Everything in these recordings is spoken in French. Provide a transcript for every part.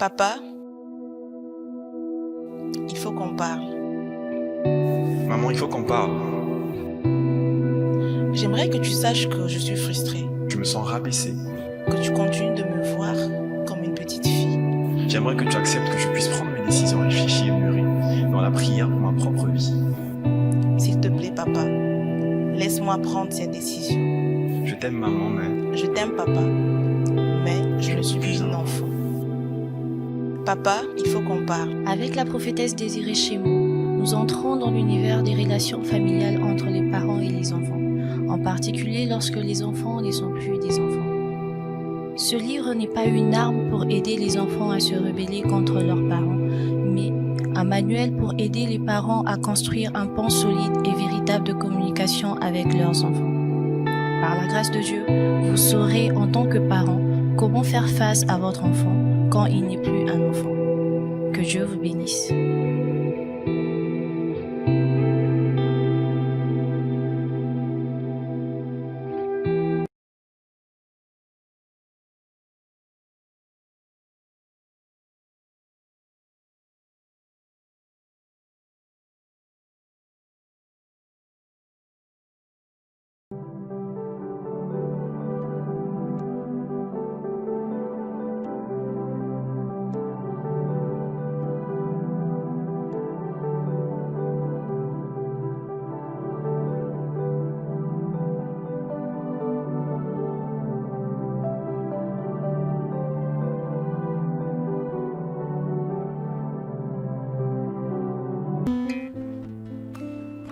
Papa, il faut qu'on parle. Maman, il faut qu'on parle. J'aimerais que tu saches que je suis frustrée, Je me sens rabaissé. que tu continues de me voir comme une petite fille. J'aimerais que tu acceptes que je puisse prendre mes décisions réfléchies et mûries dans la prière pour ma propre vie. S'il te plaît, papa, laisse-moi prendre cette décision. Je t'aime, maman, mais Je t'aime, papa, mais je ne suis plus un enfant. Papa, il faut qu'on parle. Avec la prophétesse Désirée Chémou, nous entrons dans l'univers des relations familiales entre les parents et les enfants, en particulier lorsque les enfants ne sont plus des enfants. Ce livre n'est pas une arme pour aider les enfants à se rebeller contre leurs parents, mais un manuel pour aider les parents à construire un pont solide et véritable de communication avec leurs enfants. Par la grâce de Dieu, vous saurez en tant que parent comment faire face à votre enfant quand il n'est plus un enfant. Que Dieu vous bénisse.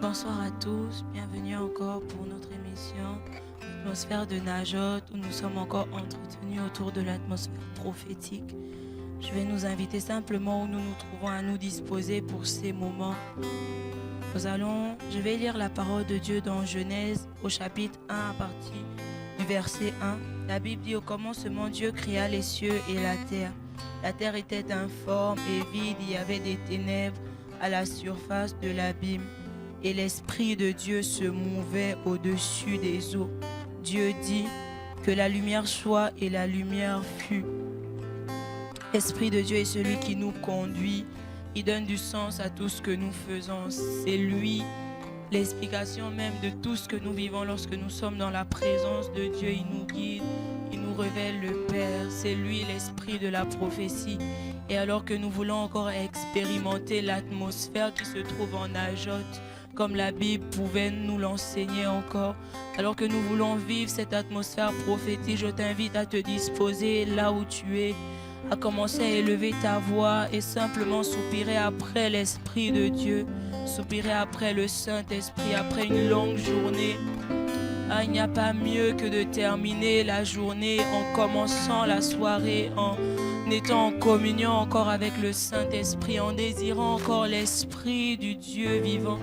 Bonsoir à tous, bienvenue encore pour notre émission Atmosphère de Najot où nous sommes encore entretenus autour de l'atmosphère prophétique. Je vais nous inviter simplement où nous nous trouvons à nous disposer pour ces moments. Je vais lire la parole de Dieu dans Genèse au chapitre 1 à partir du verset 1. La Bible dit: au commencement Dieu créa les cieux et la terre. La terre était informe et vide, il y avait des ténèbres à la surface de l'abîme. Et l'Esprit de Dieu se mouvait au-dessus des eaux. Dieu dit que la lumière soit et la lumière fut. L'Esprit de Dieu est celui qui nous conduit. Il donne du sens à tout ce que nous faisons. C'est lui l'explication même de tout ce que nous vivons lorsque nous sommes dans la présence de Dieu. Il nous guide, il nous révèle le Père. C'est lui l'Esprit de la prophétie. Et alors que nous voulons encore expérimenter l'atmosphère qui se trouve en Najot, comme la Bible pouvait nous l'enseigner encore. Alors que nous voulons vivre cette atmosphère prophétique, je t'invite à te disposer là où tu es, à commencer à élever ta voix et simplement soupirer après l'Esprit de Dieu, soupirer après le Saint-Esprit, après une longue journée. Ah, il n'y a pas mieux que de terminer la journée en commençant la soirée, en étant en communion encore avec le Saint-Esprit, en désirant encore l'Esprit du Dieu vivant,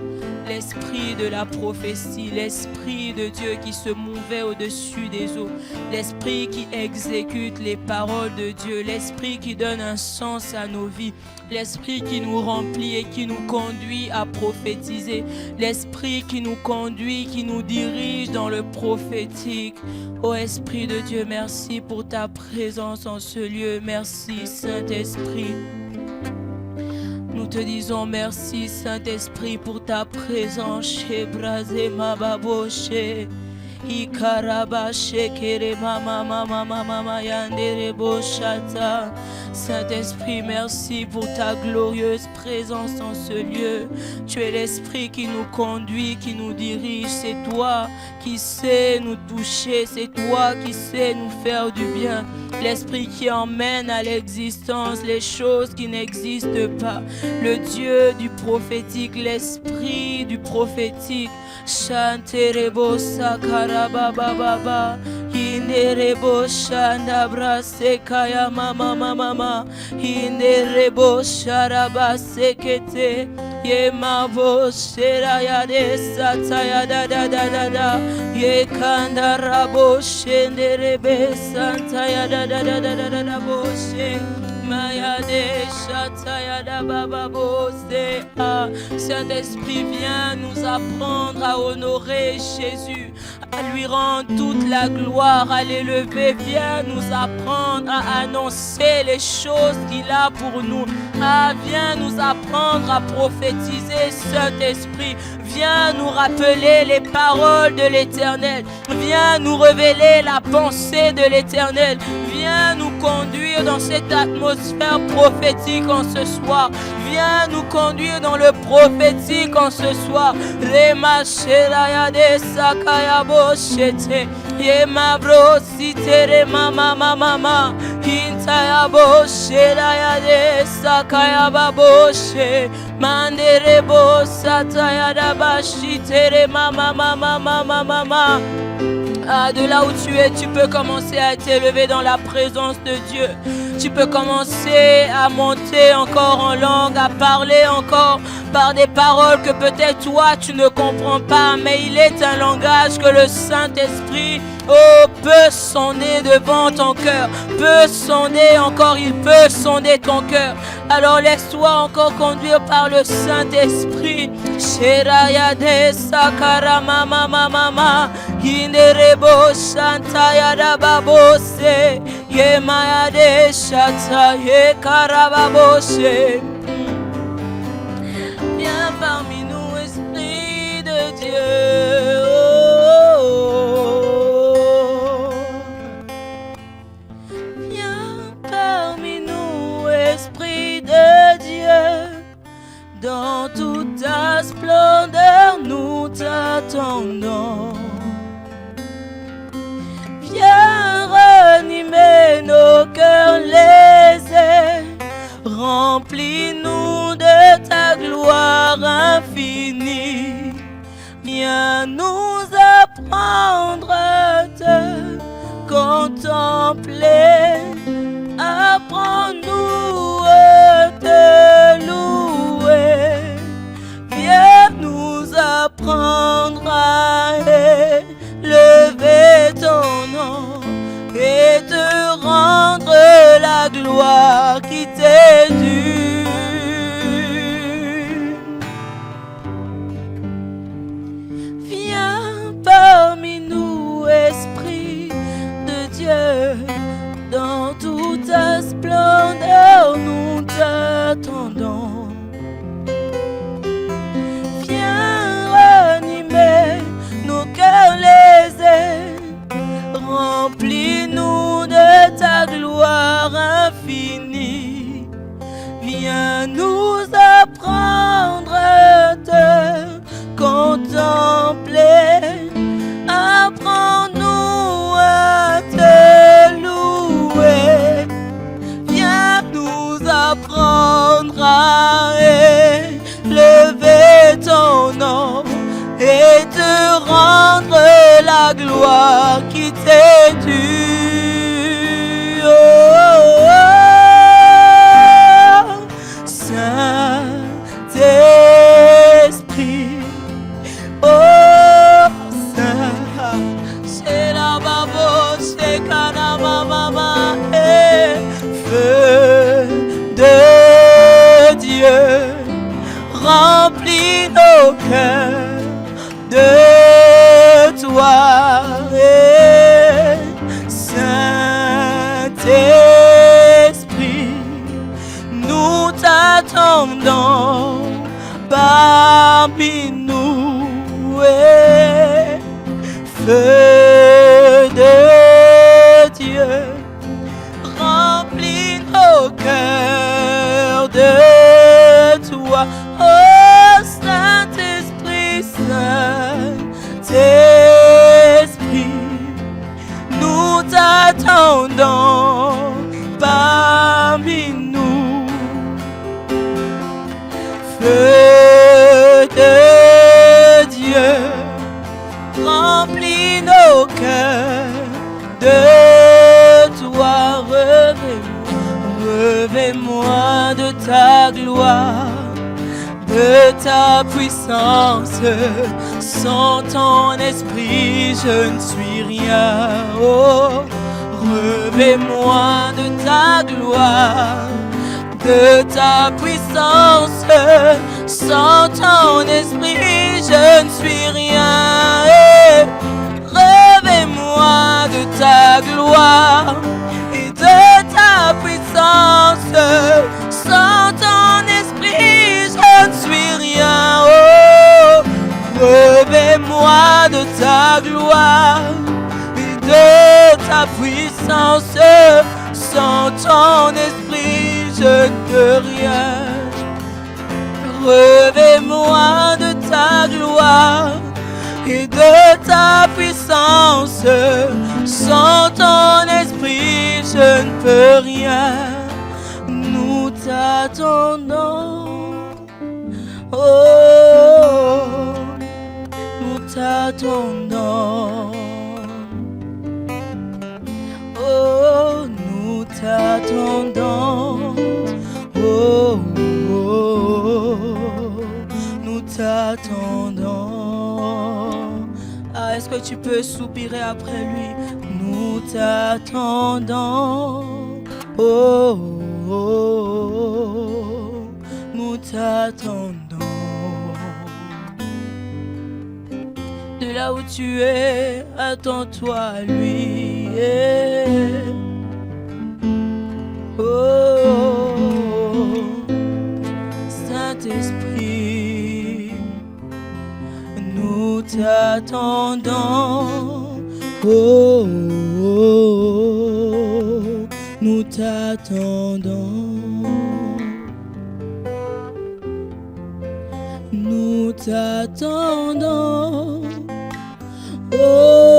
l'Esprit de la prophétie, l'Esprit de Dieu qui se mouvait au-dessus des eaux, l'Esprit qui exécute les paroles de Dieu, l'Esprit qui donne un sens à nos vies, l'Esprit qui nous remplit et qui nous conduit à prophétiser, l'Esprit qui nous conduit, qui nous dirige dans le prophétique. Ô Esprit de Dieu, merci pour ta présence en ce lieu. Merci Saint-Esprit. Nous te disons merci Saint-Esprit pour ta présence chez Brazema Baboshe. Saint-Esprit, merci pour ta glorieuse présence en ce lieu. Tu es l'Esprit qui nous conduit, qui nous dirige. C'est toi qui sais nous toucher. C'est toi qui sais nous faire du bien. L'Esprit qui emmène à l'existence les choses qui n'existent pas. Le Dieu du prophétique, l'Esprit du prophétique. Chanterebo sakarabababa, Inderebo shandabra sekaya mama mama, Inderebo sharaba sekete, Yemavo sheraya de sataya da da da da da, Yekandarabo shenderebe santaya da da da da da da boshe. Saint-Esprit, viens nous apprendre à honorer Jésus, à lui rendre toute la gloire, à l'élever. Viens nous apprendre à annoncer les choses qu'il a pour nous. Viens nous apprendre à prophétiser, Saint-Esprit. Viens nous rappeler les paroles de l'Éternel. Viens nous révéler la pensée de l'Éternel. Viens nous conduire dans cette atmosphère prophétique en ce soir. Viens nous conduire dans le prophétique en ce soir. Rema Shelaya de Sakaya Boshete. Yema bro sitere mama mama. Hintaya Boshelaya de Sakaya Baboshe. Mandere bo sataya da bashitere mama mama mama mama. De là où tu es, tu peux commencer à t'élever dans la présence de Dieu. Tu peux commencer à monter encore en langue, à parler encore par des paroles que peut-être toi tu ne comprends pas, mais il est un langage que le Saint-Esprit peut sonder devant ton cœur, peut sonder encore, il peut sonder ton cœur. Alors laisse-toi encore conduire par le Saint-Esprit. Sheraya de Sakara mama mama, Hinderebo Shantaya da babose, Yemaya de Shata ye karababoshe. Viens parmi nous, Esprit de Dieu. Viens parmi nous, Esprit de Dieu. Dans toute ta splendeur, nous t'attendons. Viens ranimer nos cœurs lésés. Remplis-nous de ta gloire infinie. Viens nous apprendre à te contempler. Apprends-nous à te louer. Viens nous apprendre à élever ton nom et te rendre la gloire qui t'est due. Viens parmi nous, Esprit de Dieu. Dans toute ta splendeur, nous t'attendons. Viens ranimer nos cœurs lésés. Remplis-nous de ta gloire infinie. Viens nous apprendre à te contempler. Apprends-nous à te louer. Viens nous apprendre à élever ton nom et te rendre la gloire qui t'est due. Saint-Esprit, Saint, c'est la babo, c'est kanama mama, feu de Dieu, remplis nos cœurs de toi, Saint-Esprit, nous t'attendons parmi nous, feu de Dieu, remplis nos cœurs de toi, oh Saint-Esprit, Saint-Esprit, nous t'attendons parmi nous, feu de Dieu, remplis nos cœurs de toi, revêt-moi de ta gloire, de ta puissance. Sans ton esprit, je ne suis rien. Oh, revêt-moi de ta gloire, de ta puissance. Sans ton esprit, je ne suis rien. ta gloire et de ta puissance. Sans ton esprit, je ne suis rien. Oh, revêt-moi de ta gloire et de ta puissance. Sans ton esprit, je ne peux rien. Revêt-moi de ta gloire et de ta puissance. Sans ton esprit, je ne peux rien. Nous t'attendons. Oh, nous t'attendons. Oh, nous t'attendons. Oh, nous t'attendons. Ah, est-ce que tu peux soupirer après lui? Nous t'attendons. Oh, nous t'attendons. De là où tu es, attends-toi à lui. Oh, Saint-Esprit, nous t'attendons. Oh, nous t'attendons. Nous t'attendons. Oh,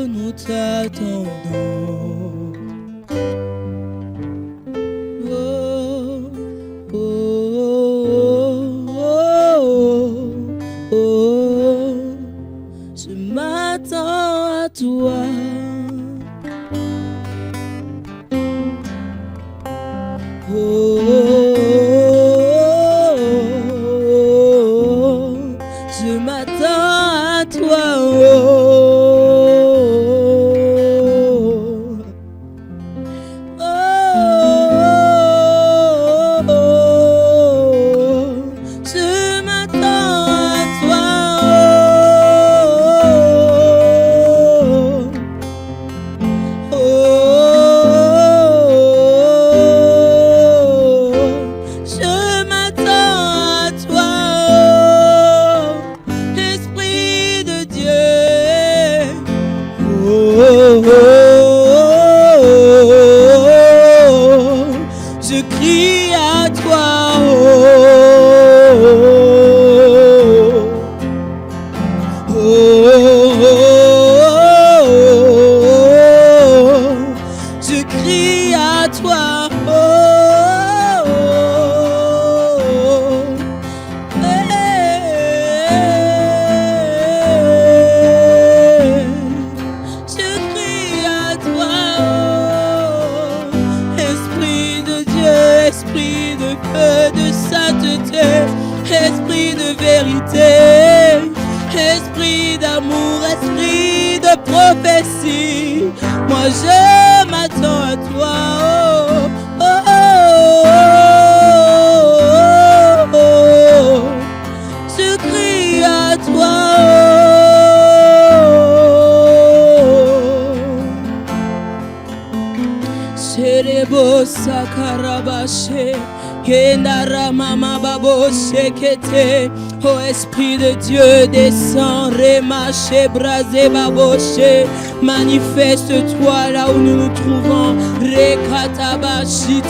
nous t'attendons. Oh, oh, oh, oh, je m'attends à toi. Oh, je m'attends à toi. Je m'attends à toi. Je m'attends à toi, Esprit de Dieu. Je crie à toi. Je crie à toi. Je crie à toi, Esprit de Dieu, Esprit de feu, de sainteté, Esprit de vérité, Esprit d'amour, Esprit de prophétie. Moi je m'attends à toi. Oh, oh, oh, oh, oh. Je crie à toi. Serebo sakarabashe, kendara mama babo shekete. Oh Esprit de Dieu, descends, remache, brasé baboshe. Manifeste-toi là où nous nous trouvons. Rekatabashi,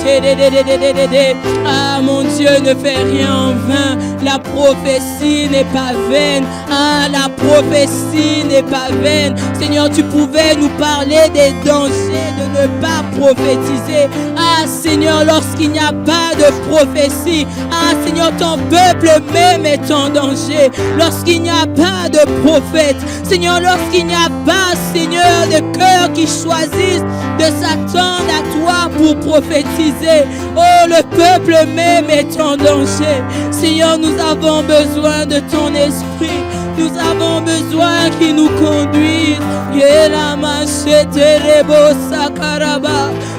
ah mon Dieu, ne fais rien en vain. La prophétie n'est pas vaine. Ah, la prophétie n'est pas vaine. Seigneur, tu pouvais nous parler des dangers de ne pas prophétiser. Ah Seigneur, lorsqu'il n'y a pas de prophétie, ah Seigneur, ton peuple même est en danger. Lorsqu'il n'y a pas de prophète, Seigneur, lorsqu'il n'y a pas, Seigneur, de cœur qui choisissent de s'attendre à toi pour prophétiser, oh, le peuple même est en danger. Seigneur, nous avons besoin de ton esprit. Nous avons besoin qu'il nous conduise.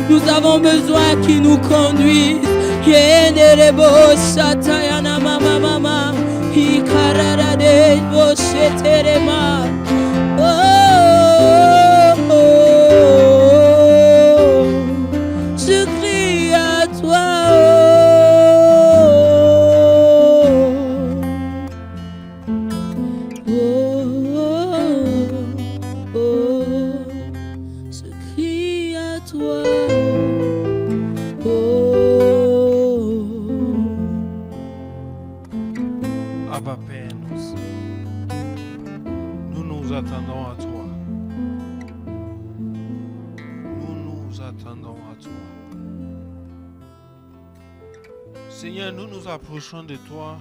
Nous avons besoin qu'il nous conduise. Oh, toi. Oh. Abba Père, nous nous attendons à toi. Nous nous attendons à toi. Seigneur, nous nous approchons de toi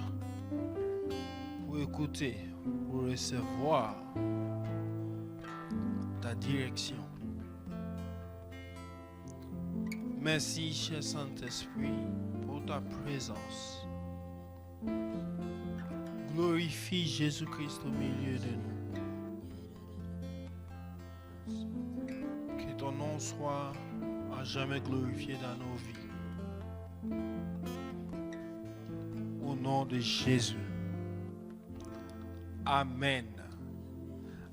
pour écouter, pour recevoir ta direction. Merci, cher Saint-Esprit, pour ta présence. Glorifie Jésus-Christ au milieu de nous. Que ton nom soit à jamais glorifié dans nos vies. Au nom de Jésus. Amen.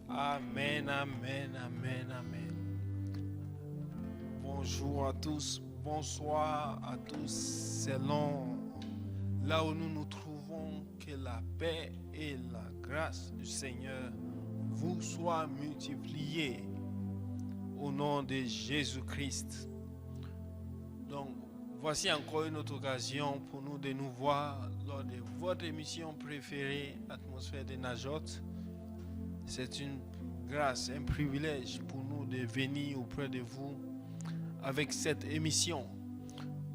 Amen, amen, amen, amen. Bonjour à tous, bonsoir à tous, selon là où nous nous trouvons, que la paix et la grâce du Seigneur vous soient multipliées au nom de Jésus-Christ. Donc, voici encore une autre occasion pour nous de nous voir lors de votre émission préférée, Atmosphère de Najot. C'est une grâce, un privilège pour nous de venir auprès de vous avec cette émission.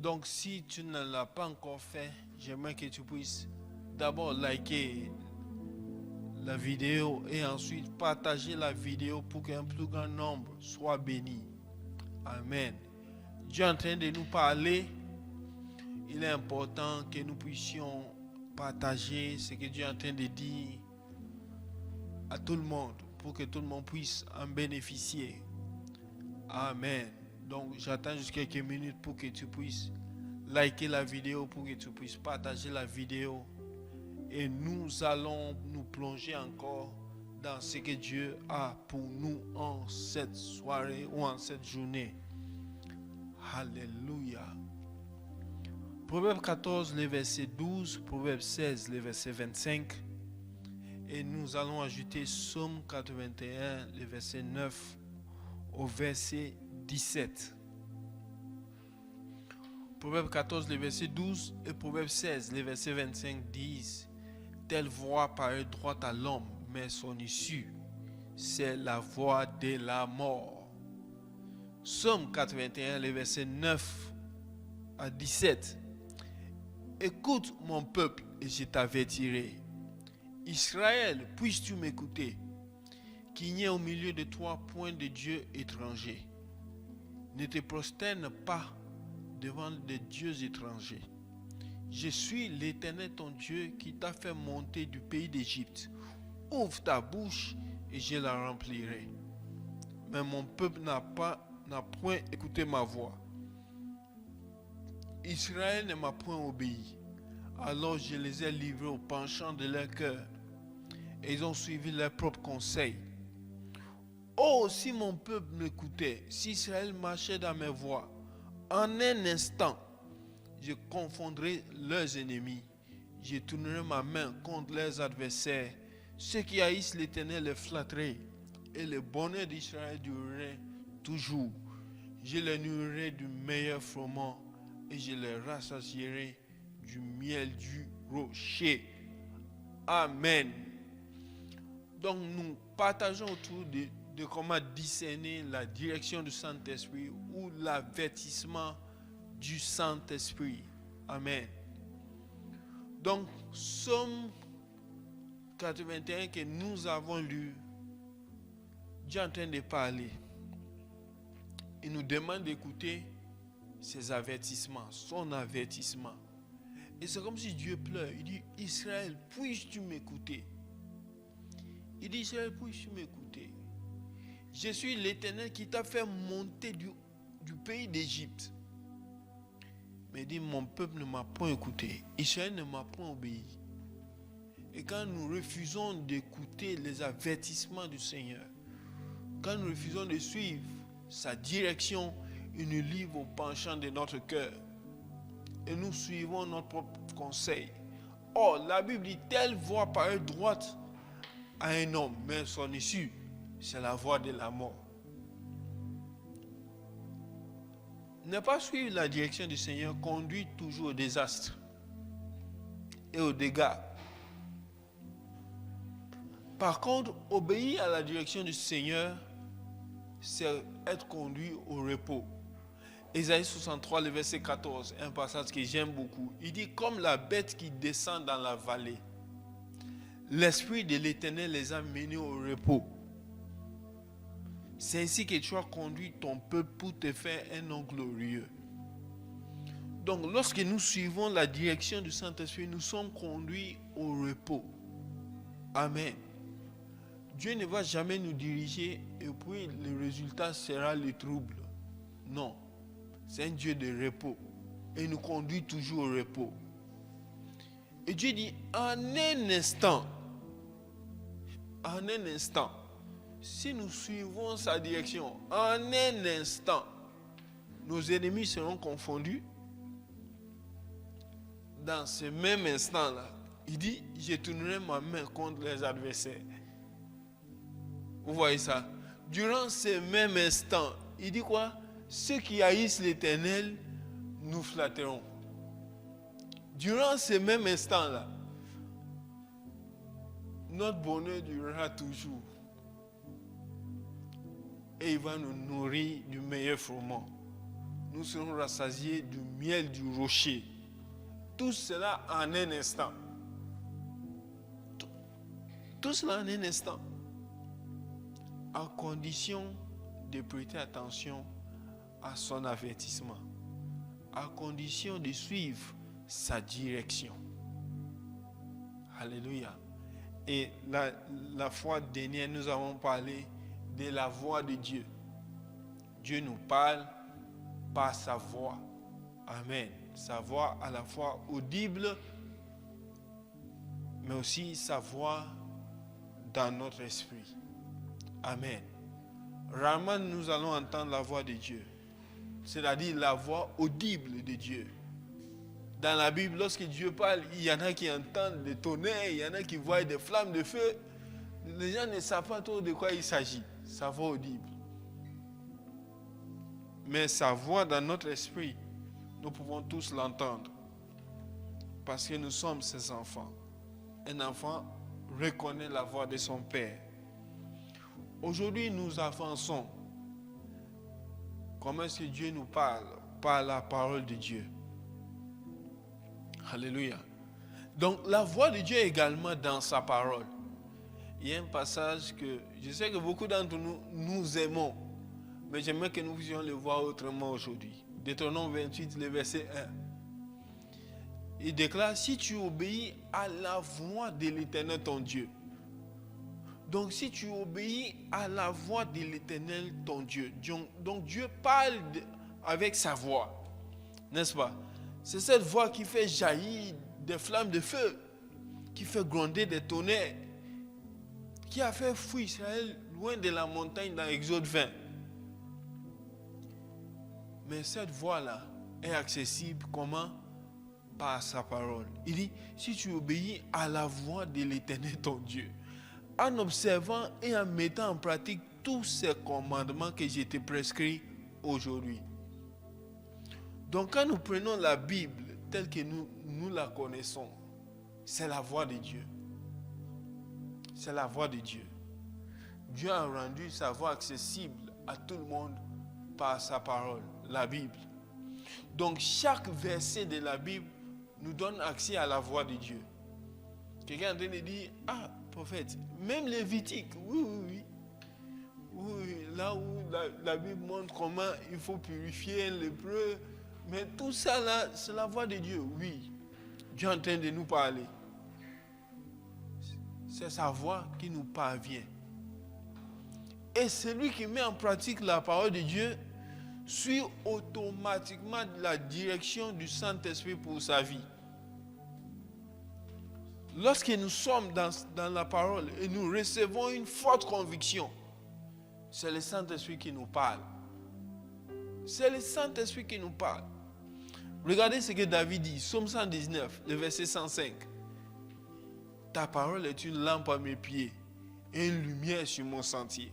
Donc, si tu ne l'as pas encore fait, j'aimerais que tu puisses d'abord liker la vidéo et ensuite partager la vidéo pour qu'un plus grand nombre soit béni. Amen. Dieu est en train de nous parler. Il est important que nous puissions partager ce que Dieu est en train de dire à tout le monde pour que tout le monde puisse en bénéficier. Amen. Donc j'attends juste quelques minutes pour que tu puisses liker la vidéo, pour que tu puisses partager la vidéo. Et nous allons nous plonger encore dans ce que Dieu a pour nous en cette soirée ou en cette journée. Alléluia. Proverbe 14, le verset 12, Proverbe 16, le verset 25. Et nous allons ajouter Psaume 81, le verset 9 au verset 17. Proverbe 14, le verset 12 et Proverbe 16, le verset 25 disent: telle voie paraît droite à l'homme, mais son issue, c'est la voie de la mort. Psaume 81, le verset 9 à 17. Écoute mon peuple et je t'avertirai. Israël, puisses-tu m'écouter, qu'il n'y ait au milieu de toi point de Dieu étranger. Ne te prosterne pas devant des dieux étrangers. Je suis l'Éternel ton Dieu qui t'a fait monter du pays d'Égypte. Ouvre ta bouche et je la remplirai. Mais mon peuple n'a point écouté ma voix. Israël ne m'a point obéi. Alors je les ai livrés au penchant de leur cœur. Et ils ont suivi leurs propres conseils. Oh, si mon peuple m'écoutait, si Israël marchait dans mes voies, en un instant, je confondrai leurs ennemis. Je tournerai ma main contre leurs adversaires. Ceux qui haïssent l'Éternel les flatteraient. Et le bonheur d'Israël durerait toujours. Je les nourrirai du meilleur froment. Et je les rassasierai du miel du rocher. Amen. Donc nous partageons autour de comment discerner la direction du Saint-Esprit ou l'avertissement du Saint-Esprit. Amen. Donc, Psaume 81 que nous avons lu, Dieu est en train de parler. Il nous demande d'écouter ses avertissements, son avertissement. Et c'est comme si Dieu pleure. Il dit: Israël, puisses-tu m'écouter? Il dit: Israël, puisses-tu m'écouter? Je suis l'Éternel qui t'a fait monter du pays d'Égypte. Mais il dit: mon peuple ne m'a point écouté. Israël ne m'a point obéi. Et quand nous refusons d'écouter les avertissements du Seigneur, quand nous refusons de suivre sa direction, il nous livre au penchant de notre cœur. Et nous suivons notre propre conseil. Or, la Bible dit: telle voie paraît droite à un homme, mais son issue, c'est la voie de la mort. Ne pas suivre la direction du Seigneur conduit toujours au désastre et aux dégâts. Par contre, obéir à la direction du Seigneur, c'est être conduit au repos. Ésaïe 63, le verset 14, un passage que j'aime beaucoup. Il dit, comme la bête qui descend dans la vallée, l'Esprit de l'Éternel les a menés au repos. C'est ainsi que tu as conduit ton peuple pour te faire un nom glorieux. Donc, lorsque nous suivons la direction du Saint-Esprit, nous sommes conduits au repos. Amen. Dieu ne va jamais nous diriger et puis le résultat sera le trouble. Non. C'est un Dieu de repos. Et il nous conduit toujours au repos. Et Dieu dit, en un instant, si nous suivons sa direction, en un instant, nos ennemis seront confondus. Dans ce même instant-là, il dit, je tournerai ma main contre les adversaires. Vous voyez ça? Durant ce même instant, il dit quoi? Ceux qui haïssent l'Éternel, nous flatteront. Durant ce même instant-là, notre bonheur durera toujours. Et il va nous nourrir du meilleur froment. Nous serons rassasiés du miel du rocher. Tout cela en un instant. Tout cela en un instant. À condition de prêter attention à son avertissement. À condition de suivre sa direction. Alléluia. Et la fois dernière, nous avons parlé de la voix de Dieu. Dieu nous parle par sa voix. Amen. Sa voix à la fois audible, mais aussi sa voix dans notre esprit. Amen. Rarement nous allons entendre la voix de Dieu, c'est-à-dire la voix audible de Dieu. Dans la Bible, lorsque Dieu parle, il y en a qui entendent le tonnerre, il y en a qui voient des flammes de feu. Les gens ne savent pas trop de quoi il s'agit. Sa voix audible. Mais sa voix dans notre esprit, nous pouvons tous l'entendre. Parce que nous sommes ses enfants. Un enfant reconnaît la voix de son père. Aujourd'hui, nous avançons. Comment est-ce que Dieu nous parle? Par la parole de Dieu. Alléluia. Donc, la voix de Dieu est également dans sa parole. Il y a un passage que je sais que beaucoup d'entre nous, nous aimons, mais j'aimerais que nous puissions le voir autrement aujourd'hui. Deutéronome 28, le verset 1. Il déclare, si tu obéis à la voix de l'Éternel ton Dieu. Donc, si tu obéis à la voix de l'Éternel ton Dieu. Donc, Dieu parle avec sa voix. N'est-ce pas? C'est cette voix qui fait jaillir des flammes de feu, qui fait gronder des tonnerres, qui a fait fuir Israël loin de la montagne dans Exode 20. Mais cette voix-là est accessible comment? Par sa parole. Il dit, si tu obéis à la voix de l'Éternel ton Dieu, en observant et en mettant en pratique tous ces commandements que je te prescris aujourd'hui. Donc quand nous prenons la Bible telle que nous la connaissons, c'est la voix de Dieu. C'est la voix de Dieu. Dieu a rendu sa voix accessible à tout le monde par sa parole, la Bible. Donc chaque verset de la Bible nous donne accès à la voix de Dieu. Quelqu'un est en train de dire, ah, prophète, même Lévitique, oui, là où la Bible montre comment il faut purifier un lépreux, mais tout ça là, c'est la voix de Dieu, oui. Dieu est en train de nous parler. C'est sa voix qui nous parvient. Et celui qui met en pratique la parole de Dieu suit automatiquement la direction du Saint-Esprit pour sa vie. Lorsque nous sommes dans la parole et nous recevons une forte conviction, c'est le Saint-Esprit qui nous parle. C'est le Saint-Esprit qui nous parle. Regardez ce que David dit, Psaume 119, le verset 105. Ta parole est une lampe à mes pieds et une lumière sur mon sentier.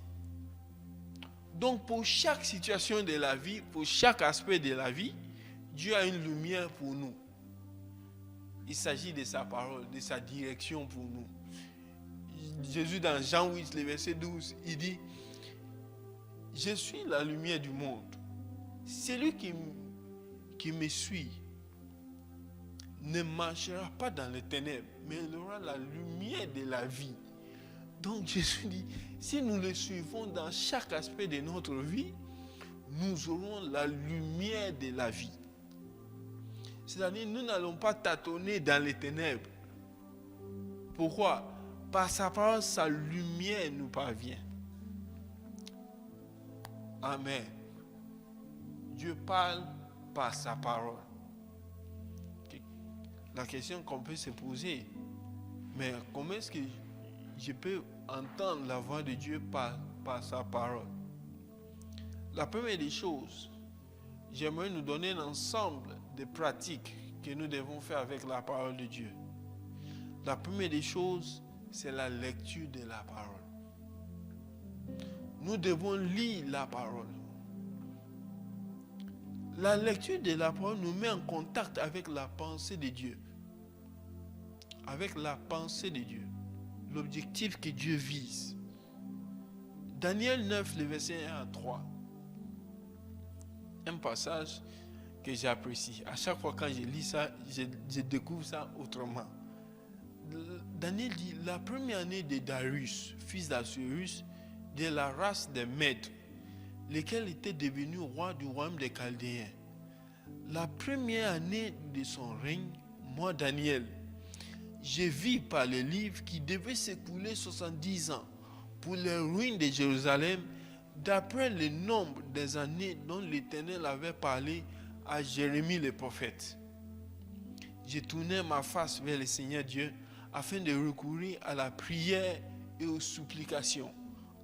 Donc pour chaque situation de la vie, pour chaque aspect de la vie, Dieu a une lumière pour nous. Il s'agit de sa parole, de sa direction pour nous. Jésus dans Jean 8, le verset 12, il dit, je suis la lumière du monde. Celui qui me suit ne marchera pas dans les ténèbres, mais il aura la lumière de la vie. Donc Jésus dit, si nous le suivons dans chaque aspect de notre vie, nous aurons la lumière de la vie. C'est-à-dire, nous n'allons pas tâtonner dans les ténèbres. Pourquoi? Par sa parole, sa lumière nous parvient. Amen. Dieu parle par sa parole. La question qu'on peut se poser, mais comment est-ce que je peux entendre la voix de Dieu par sa parole? La première des choses, j'aimerais nous donner un ensemble de pratiques que nous devons faire avec la parole de Dieu. La première des choses, c'est la lecture de la parole. Nous devons lire la parole. La lecture de la parole nous met en contact avec la pensée de Dieu. Avec la pensée de Dieu. L'objectif que Dieu vise. Daniel 9, le verset 1 à 3. Un passage que j'apprécie. À chaque fois quand je lis ça, je découvre ça autrement. Daniel dit, la première année de Darius, fils d'Assuérus, de la race des Mèdes, lequel était devenu roi du royaume des Chaldéens. La première année de son règne, moi Daniel, j'ai vu par les livres qui devaient s'écouler 70 ans pour les ruines de Jérusalem, d'après le nombre des années dont l'Éternel avait parlé à Jérémie le prophète. J'ai tourné ma face vers le Seigneur Dieu afin de recourir à la prière et aux supplications,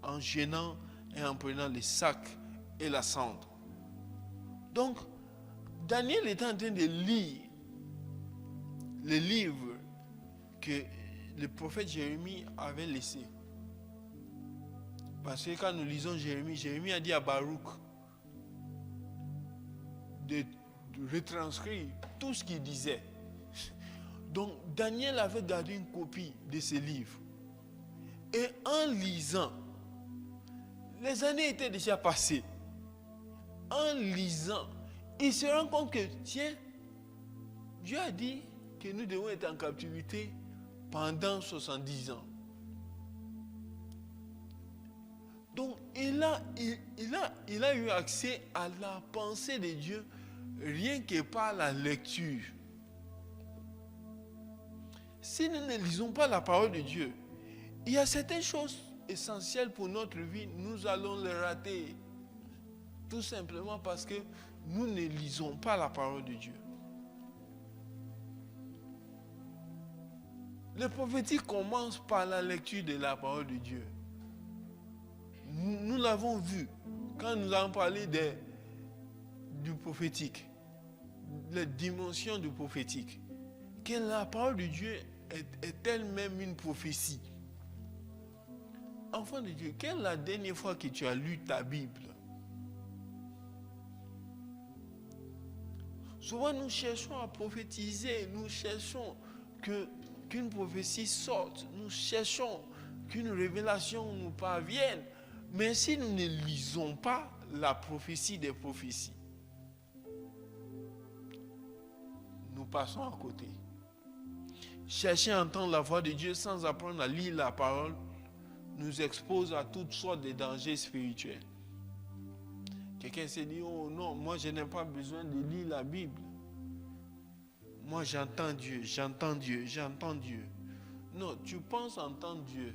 en jeûnant et en prenant les sacs et la cendre. Donc, Daniel était en train de lire les livres que le prophète Jérémie avait laissés. Parce que quand nous lisons Jérémie a dit à Baruch de retranscrire tout ce qu'il disait. Donc, Daniel avait gardé une copie de ces livres. Et en lisant, les années étaient déjà passées. En lisant, il se rend compte que, tiens, Dieu a dit que nous devons être en captivité pendant 70 ans. Donc, il a eu accès à la pensée de Dieu rien que par la lecture. Si nous ne lisons pas la parole de Dieu, il y a certaines choses essentielles pour notre vie, nous allons les rater. Tout simplement parce que nous ne lisons pas la parole de Dieu. Le prophétique commence par la lecture de la parole de Dieu. Nous l'avons vu quand nous avons parlé du prophétique, les dimensions du prophétique, que la parole de Dieu est elle-même une prophétie. Enfant de Dieu, quelle est la dernière fois que tu as lu ta Bible? Souvent nous cherchons à prophétiser, nous cherchons qu'une prophétie sorte, nous cherchons qu'une révélation nous parvienne. Mais si nous ne lisons pas la prophétie des prophéties, nous passons à côté. Chercher à entendre la voix de Dieu sans apprendre à lire la parole nous expose à toutes sortes de dangers spirituels. Quelqu'un s'est dit, oh non, moi je n'ai pas besoin de lire la Bible. Moi j'entends Dieu, j'entends Dieu, j'entends Dieu. Non, tu penses entendre Dieu.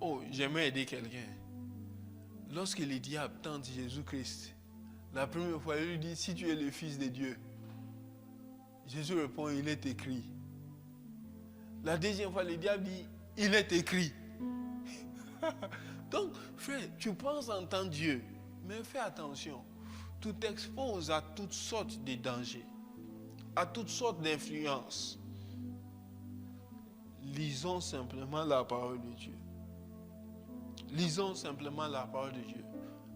Oh, j'aimerais aider quelqu'un. Lorsque le diable tente Jésus-Christ, la première fois, il lui dit, si tu es le Fils de Dieu, Jésus répond, il est écrit. La deuxième fois, le diable dit, il est écrit. Donc, frère, tu penses entendre Dieu, mais fais attention. Tu t'exposes à toutes sortes de dangers, à toutes sortes d'influences. Lisons simplement la parole de Dieu. Lisons simplement la parole de Dieu.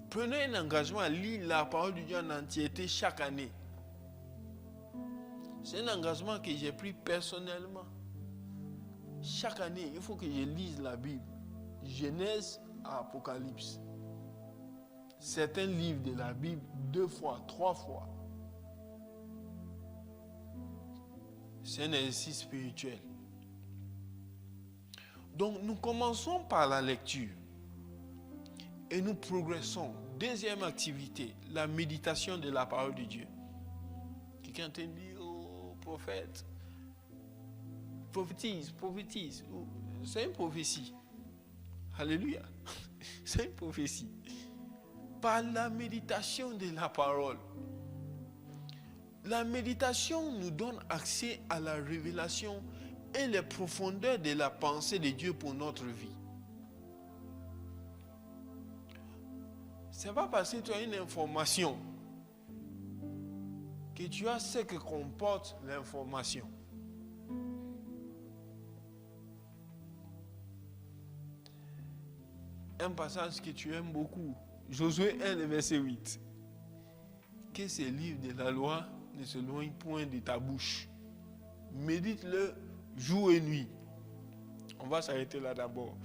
Prenez un engagement à lire la parole de Dieu en entièreté chaque année. C'est un engagement que j'ai pris personnellement. Chaque année, il faut que je lise la Bible. Genèse à Apocalypse. Certains livres de la Bible 2 fois, 3 fois. C'est un exercice spirituel. Donc nous commençons par la lecture. Et nous progressons. Deuxième activité, la méditation de la parole de Dieu. Quelqu'un te dit, oh prophète, prophétise. C'est une prophétie. Alléluia. C'est une prophétie. Par la méditation de la parole. La méditation nous donne accès à la révélation et les profondeurs de la pensée de Dieu pour notre vie. Ce n'est pas parce que tu as une information que tu as ce que comporte l'information. Un passage que tu aimes beaucoup, Josué 1, verset 8. Que ces livres de la loi ne s'éloignent point de ta bouche. Médite-le jour et nuit. On va s'arrêter là d'abord.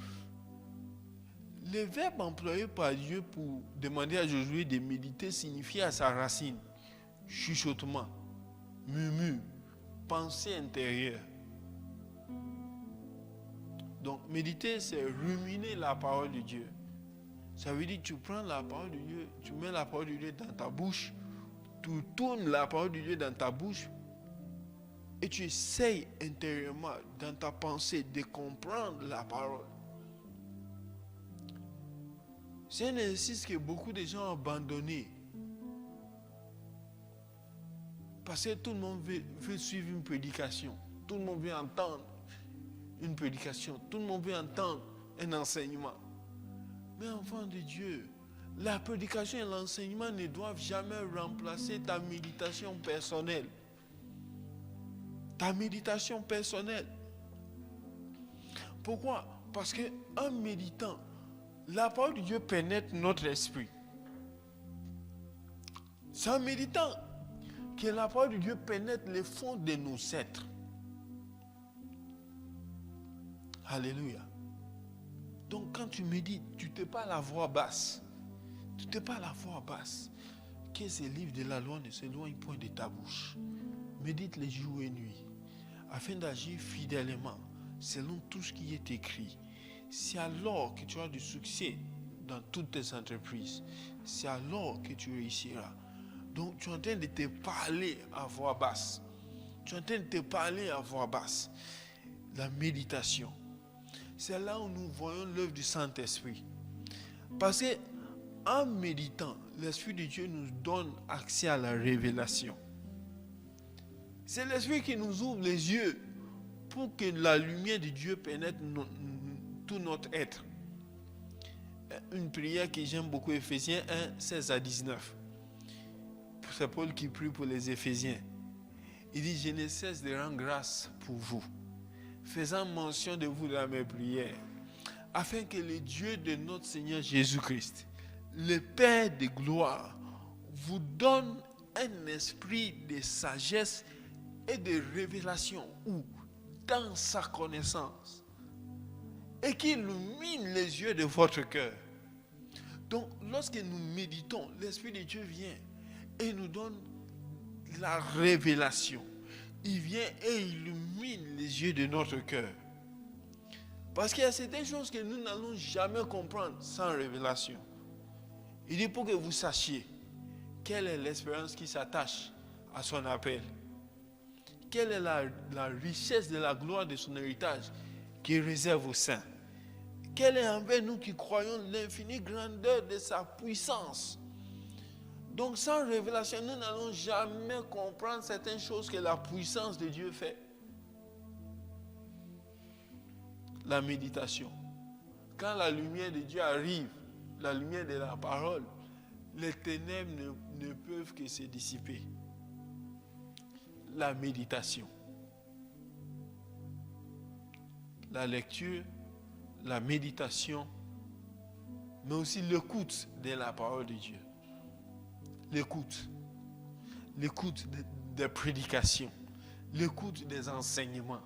Le verbe employé par Dieu pour demander à Josué de méditer signifie à sa racine chuchotement, murmure, pensée intérieure. Donc méditer, c'est ruminer la parole de Dieu. Ça veut dire que tu prends la parole de Dieu, tu mets la parole de Dieu dans ta bouche, tu tournes la parole de Dieu dans ta bouche et tu essayes intérieurement dans ta pensée de comprendre la parole. C'est un exercice que beaucoup de gens ont abandonné. Parce que tout le monde veut suivre une prédication. Tout le monde veut entendre une prédication. Tout le monde veut entendre un enseignement. Mais enfant de Dieu, la prédication et l'enseignement ne doivent jamais remplacer ta méditation personnelle. Ta méditation personnelle. Pourquoi? Parce qu'en méditant, la parole de Dieu pénètre notre esprit. C'est en méditant que la parole de Dieu pénètre les fonds de nos êtres. Alléluia. Donc quand tu médites, tu ne te parles à voix basse. Tu te parles à voix basse. Que ces livres de la loi ne s'éloignent point de ta bouche. Médite les jours et nuits, afin d'agir fidèlement, selon tout ce qui est écrit. C'est alors que tu auras du succès dans toutes tes entreprises. C'est alors que tu réussiras. Donc tu es en train de te parler à voix basse. Tu es en train de te parler à voix basse. La méditation. C'est là où nous voyons l'œuvre du Saint-Esprit. Parce que en méditant, l'Esprit de Dieu nous donne accès à la révélation. C'est l'Esprit qui nous ouvre les yeux pour que la lumière de Dieu pénètre tout notre être. Une prière que j'aime beaucoup, Éphésiens 1, 16 à 19. C'est Paul qui prie pour les Éphésiens. Il dit, je ne cesse de rendre grâce pour vous, faisant mention de vous dans mes prières, afin que le Dieu de notre Seigneur Jésus-Christ, le Père de gloire, vous donne un esprit de sagesse et de révélation, ou dans sa connaissance, et qui illumine les yeux de votre cœur. Donc, lorsque nous méditons, l'Esprit de Dieu vient et nous donne la révélation. Il vient et illumine les yeux de notre cœur. Parce qu'il y a certaines choses que nous n'allons jamais comprendre sans révélation. Il dit pour que vous sachiez quelle est l'espérance qui s'attache à son appel. Quelle est la richesse de la gloire de son héritage qui réserve aux saints. Quelle est envers nous qui croyons l'infinie grandeur de sa puissance. Donc sans révélation, nous n'allons jamais comprendre certaines choses que la puissance de Dieu fait. La méditation. Quand la lumière de Dieu arrive, la lumière de la parole, les ténèbres ne peuvent que se dissiper. La méditation. La lecture, la méditation mais aussi l'écoute de la parole de Dieu. L'écoute. L'écoute des prédications. L'écoute des enseignements.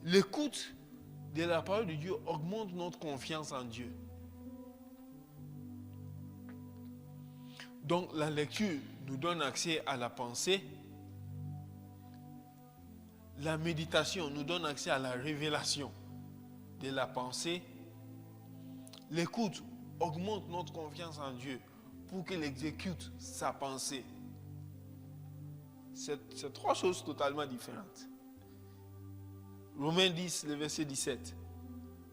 L'écoute de la parole de Dieu augmente notre confiance en Dieu. Donc la lecture nous donne accès à la pensée. La méditation nous donne accès à la révélation de la pensée. L'écoute augmente notre confiance en Dieu pour qu'il exécute sa pensée. C'est trois choses totalement différentes. Romains 10, le verset 17,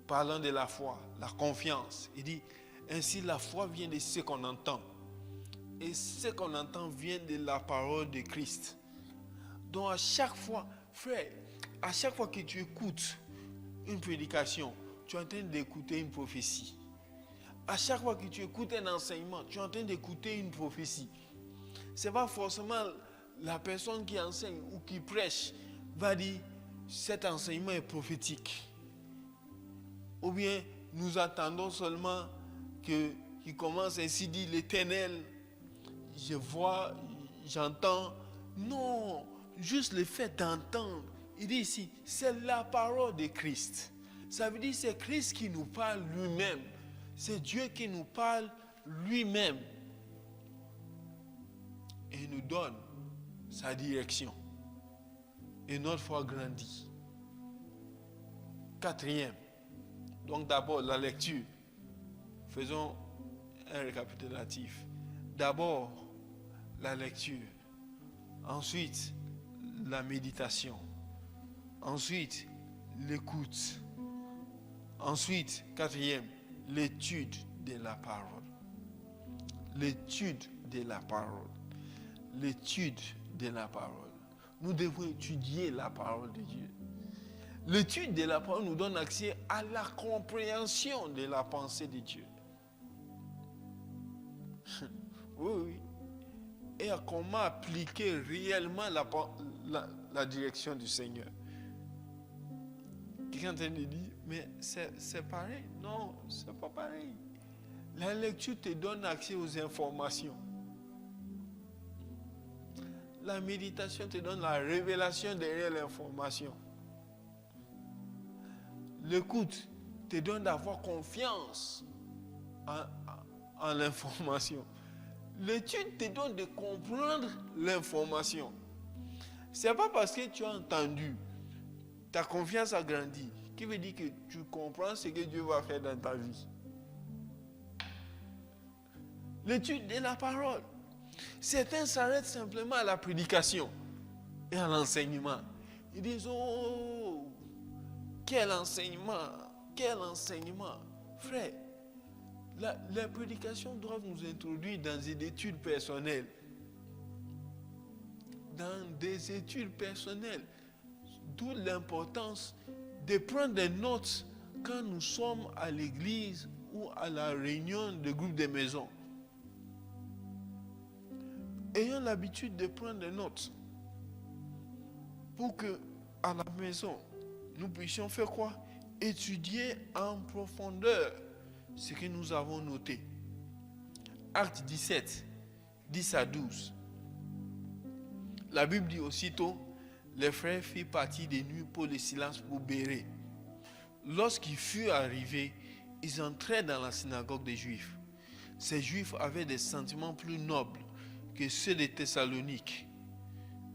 parlant de la foi, la confiance, il dit, ainsi la foi vient de ce qu'on entend. Et ce qu'on entend vient de la parole de Christ. Donc à chaque fois, frère, à chaque fois que tu écoutes une prédication, tu es en train d'écouter une prophétie. À chaque fois que tu écoutes un enseignement, tu es en train d'écouter une prophétie. Ce n'est pas forcément la personne qui enseigne ou qui prêche va dire cet enseignement est prophétique. Ou bien nous attendons seulement qu'il commence ainsi dit l'Éternel. Je vois, j'entends. Non, juste le fait d'entendre. Il dit ici, c'est la parole de Christ. Ça veut dire que c'est Christ qui nous parle lui-même. C'est Dieu qui nous parle lui-même. Et il nous donne sa direction. Et notre foi grandit. Quatrième. Donc d'abord la lecture. Faisons un récapitulatif. D'abord la lecture. Ensuite la méditation. Ensuite l'écoute. Ensuite, quatrième, l'étude de la parole. L'étude de la parole. L'étude de la parole. Nous devons étudier la parole de Dieu. L'étude de la parole nous donne accès à la compréhension de la pensée de Dieu. Oui. Et à comment appliquer réellement la direction du Seigneur. Quelqu'un te dit, mais c'est pareil. Non, c'est pas pareil. La lecture te donne accès aux informations. La méditation te donne la révélation derrière l'information. L'écoute te donne d'avoir confiance en l'information. L'étude te donne de comprendre l'information. Ce n'est pas parce que tu as entendu, ta confiance a grandi, qui veut dire que tu comprends ce que Dieu va faire dans ta vie. L'étude de la parole. Certains s'arrêtent simplement à la prédication et à l'enseignement. Ils disent, oh, quel enseignement, quel enseignement. Frère, les prédications doivent nous introduire dans des études personnelles. Dans des études personnelles. D'où l'importance de prendre des notes quand nous sommes à l'église ou à la réunion de groupe de maison. Ayons l'habitude de prendre des notes pour que à la maison, nous puissions faire quoi? Étudier en profondeur ce que nous avons noté. Acte 17, 10 à 12. La Bible dit aussitôt, les frères firent partie des nuits pour le silence pour Bérée. Lorsqu'ils furent arrivés, ils entrèrent dans la synagogue des Juifs. Ces Juifs avaient des sentiments plus nobles que ceux de Thessalonique.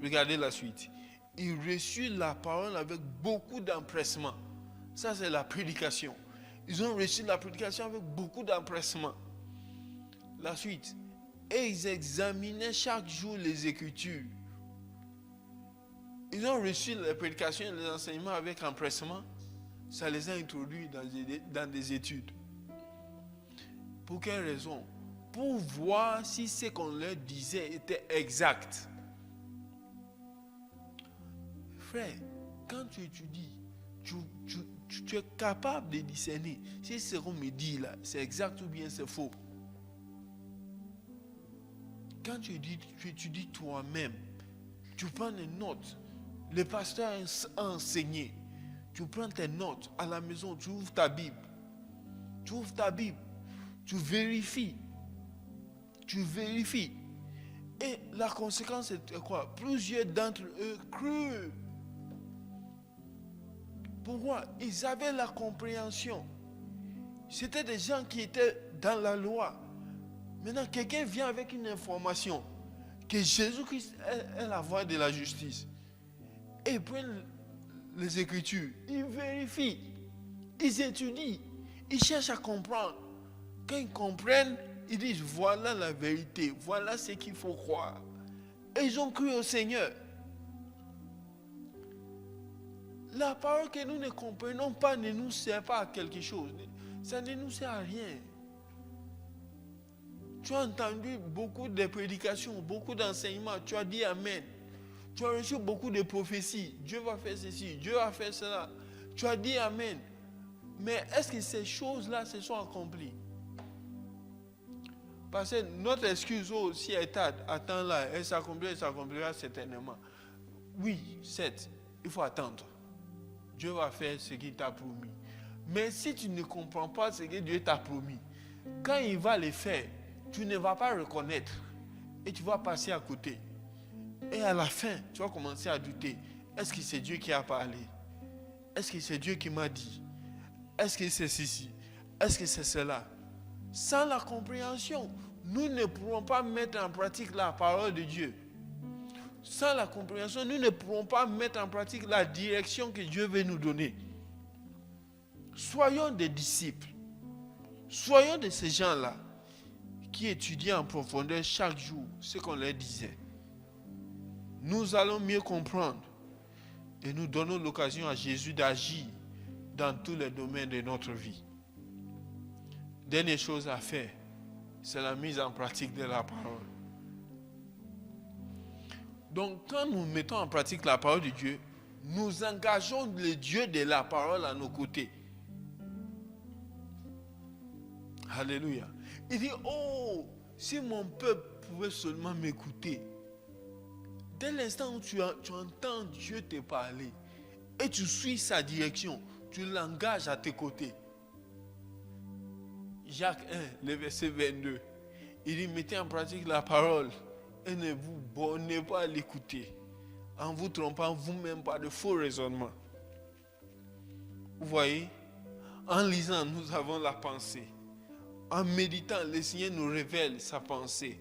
Regardez la suite. Ils reçurent la parole avec beaucoup d'empressement. Ça, c'est la prédication. Ils ont reçu la prédication avec beaucoup d'empressement. La suite. Et ils examinaient chaque jour les Écritures. Ils ont reçu les prédications et les enseignements avec empressement. Ça les a introduits dans des études. Pour quelle raison? Pour voir si ce qu'on leur disait était exact. Frère, quand tu étudies, tu es capable de discerner si ce qu'on me dit là, c'est exact ou bien c'est faux. Quand tu étudies toi-même, tu prends des notes. Le pasteur a enseigné. Tu prends tes notes à la maison, tu ouvres ta Bible. Tu ouvres ta Bible. Tu vérifies. Tu vérifies. Et la conséquence c'était quoi? Plusieurs d'entre eux crurent. Pourquoi? Ils avaient la compréhension. C'était des gens qui étaient dans la loi. Maintenant, quelqu'un vient avec une information que Jésus-Christ est la voie de la justice. Et ils prennent les Écritures, ils vérifient, ils étudient, ils cherchent à comprendre. Quand ils comprennent, ils disent voilà la vérité, voilà ce qu'il faut croire. Et ils ont cru au Seigneur. La parole que nous ne comprenons pas ne nous sert pas à quelque chose. Ça ne nous sert à rien. Tu as entendu beaucoup de prédications, beaucoup d'enseignements. Tu as dit Amen. Tu as reçu beaucoup de prophéties. Dieu va faire ceci, Dieu va faire cela. Tu as dit Amen. Mais est-ce que ces choses-là se sont accomplies? Parce que notre excuse aussi est attends là, elle s'accomplira certainement. Oui, certes, il faut attendre. Dieu va faire ce qu'il t'a promis. Mais si tu ne comprends pas ce que Dieu t'a promis, quand il va le faire, tu ne vas pas reconnaître et tu vas passer à côté. Et à la fin, tu vas commencer à douter. Est-ce que c'est Dieu qui a parlé? Est-ce que c'est Dieu qui m'a dit? Est-ce que c'est ceci? Est-ce que c'est cela? Sans la compréhension, nous ne pourrons pas mettre en pratique la parole de Dieu. Sans la compréhension, nous ne pourrons pas mettre en pratique la direction que Dieu veut nous donner. Soyons des disciples. Soyons de ces gens-là qui étudient en profondeur chaque jour ce qu'on leur disait. Nous allons mieux comprendre et nous donnons l'occasion à Jésus d'agir dans tous les domaines de notre vie. Dernière chose à faire, c'est la mise en pratique de la parole. Donc, quand nous mettons en pratique la parole de Dieu, nous engageons le Dieu de la parole à nos côtés. Alléluia. Il dit, oh, si mon peuple pouvait seulement m'écouter. Dès l'instant où tu entends Dieu te parler et tu suis sa direction, tu l'engages à tes côtés. Jacques 1, le verset 22, il dit, mettez en pratique la parole et ne vous bornez pas à l'écouter, en vous trompant vous-même par de faux raisonnements. Vous voyez, en lisant, nous avons la pensée. En méditant, le Seigneur nous révèle sa pensée.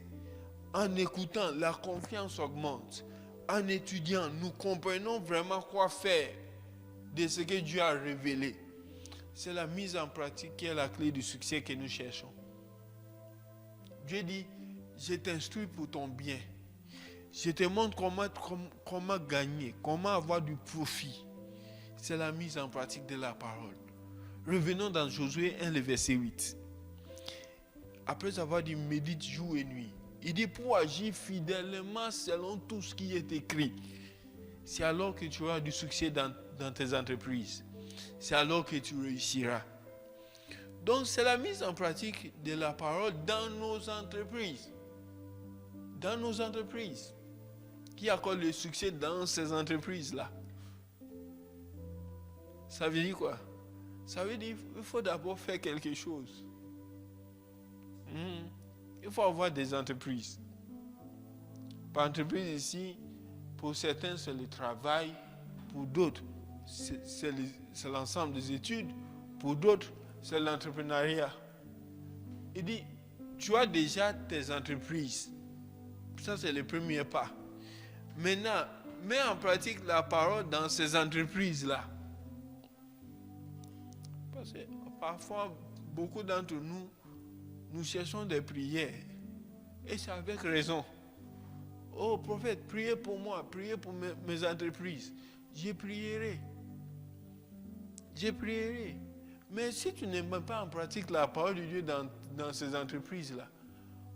En écoutant, la confiance augmente. En étudiant, nous comprenons vraiment quoi faire de ce que Dieu a révélé. C'est la mise en pratique qui est la clé du succès que nous cherchons. Dieu dit, je t'instruis pour ton bien. Je te montre comment gagner, comment avoir du profit. C'est la mise en pratique de la parole. Revenons dans Josué 1, le verset 8. Après avoir dit, médite jour et nuit. Il dit, pour agir fidèlement selon tout ce qui est écrit. C'est alors que tu auras du succès dans tes entreprises. C'est alors que tu réussiras. Donc, c'est la mise en pratique de la parole dans nos entreprises. Dans nos entreprises. Qui accorde le succès dans ces entreprises-là. Ça veut dire quoi? Ça veut dire qu'il faut d'abord faire quelque chose. Il faut avoir des entreprises. Par entreprise ici, pour certains, c'est le travail. Pour d'autres, c'est l'ensemble des études. Pour d'autres, c'est l'entrepreneuriat. Il dit, tu as déjà tes entreprises. Ça, c'est le premier pas. Maintenant, mets en pratique la parole dans ces entreprises-là. Parce que parfois, beaucoup d'entre nous, nous cherchons des prières. Et c'est avec raison. Oh, prophète, priez pour moi, priez pour mes entreprises. Je prierai. Je prierai. Mais si tu ne mets pas en pratique la parole de Dieu dans ces entreprises-là,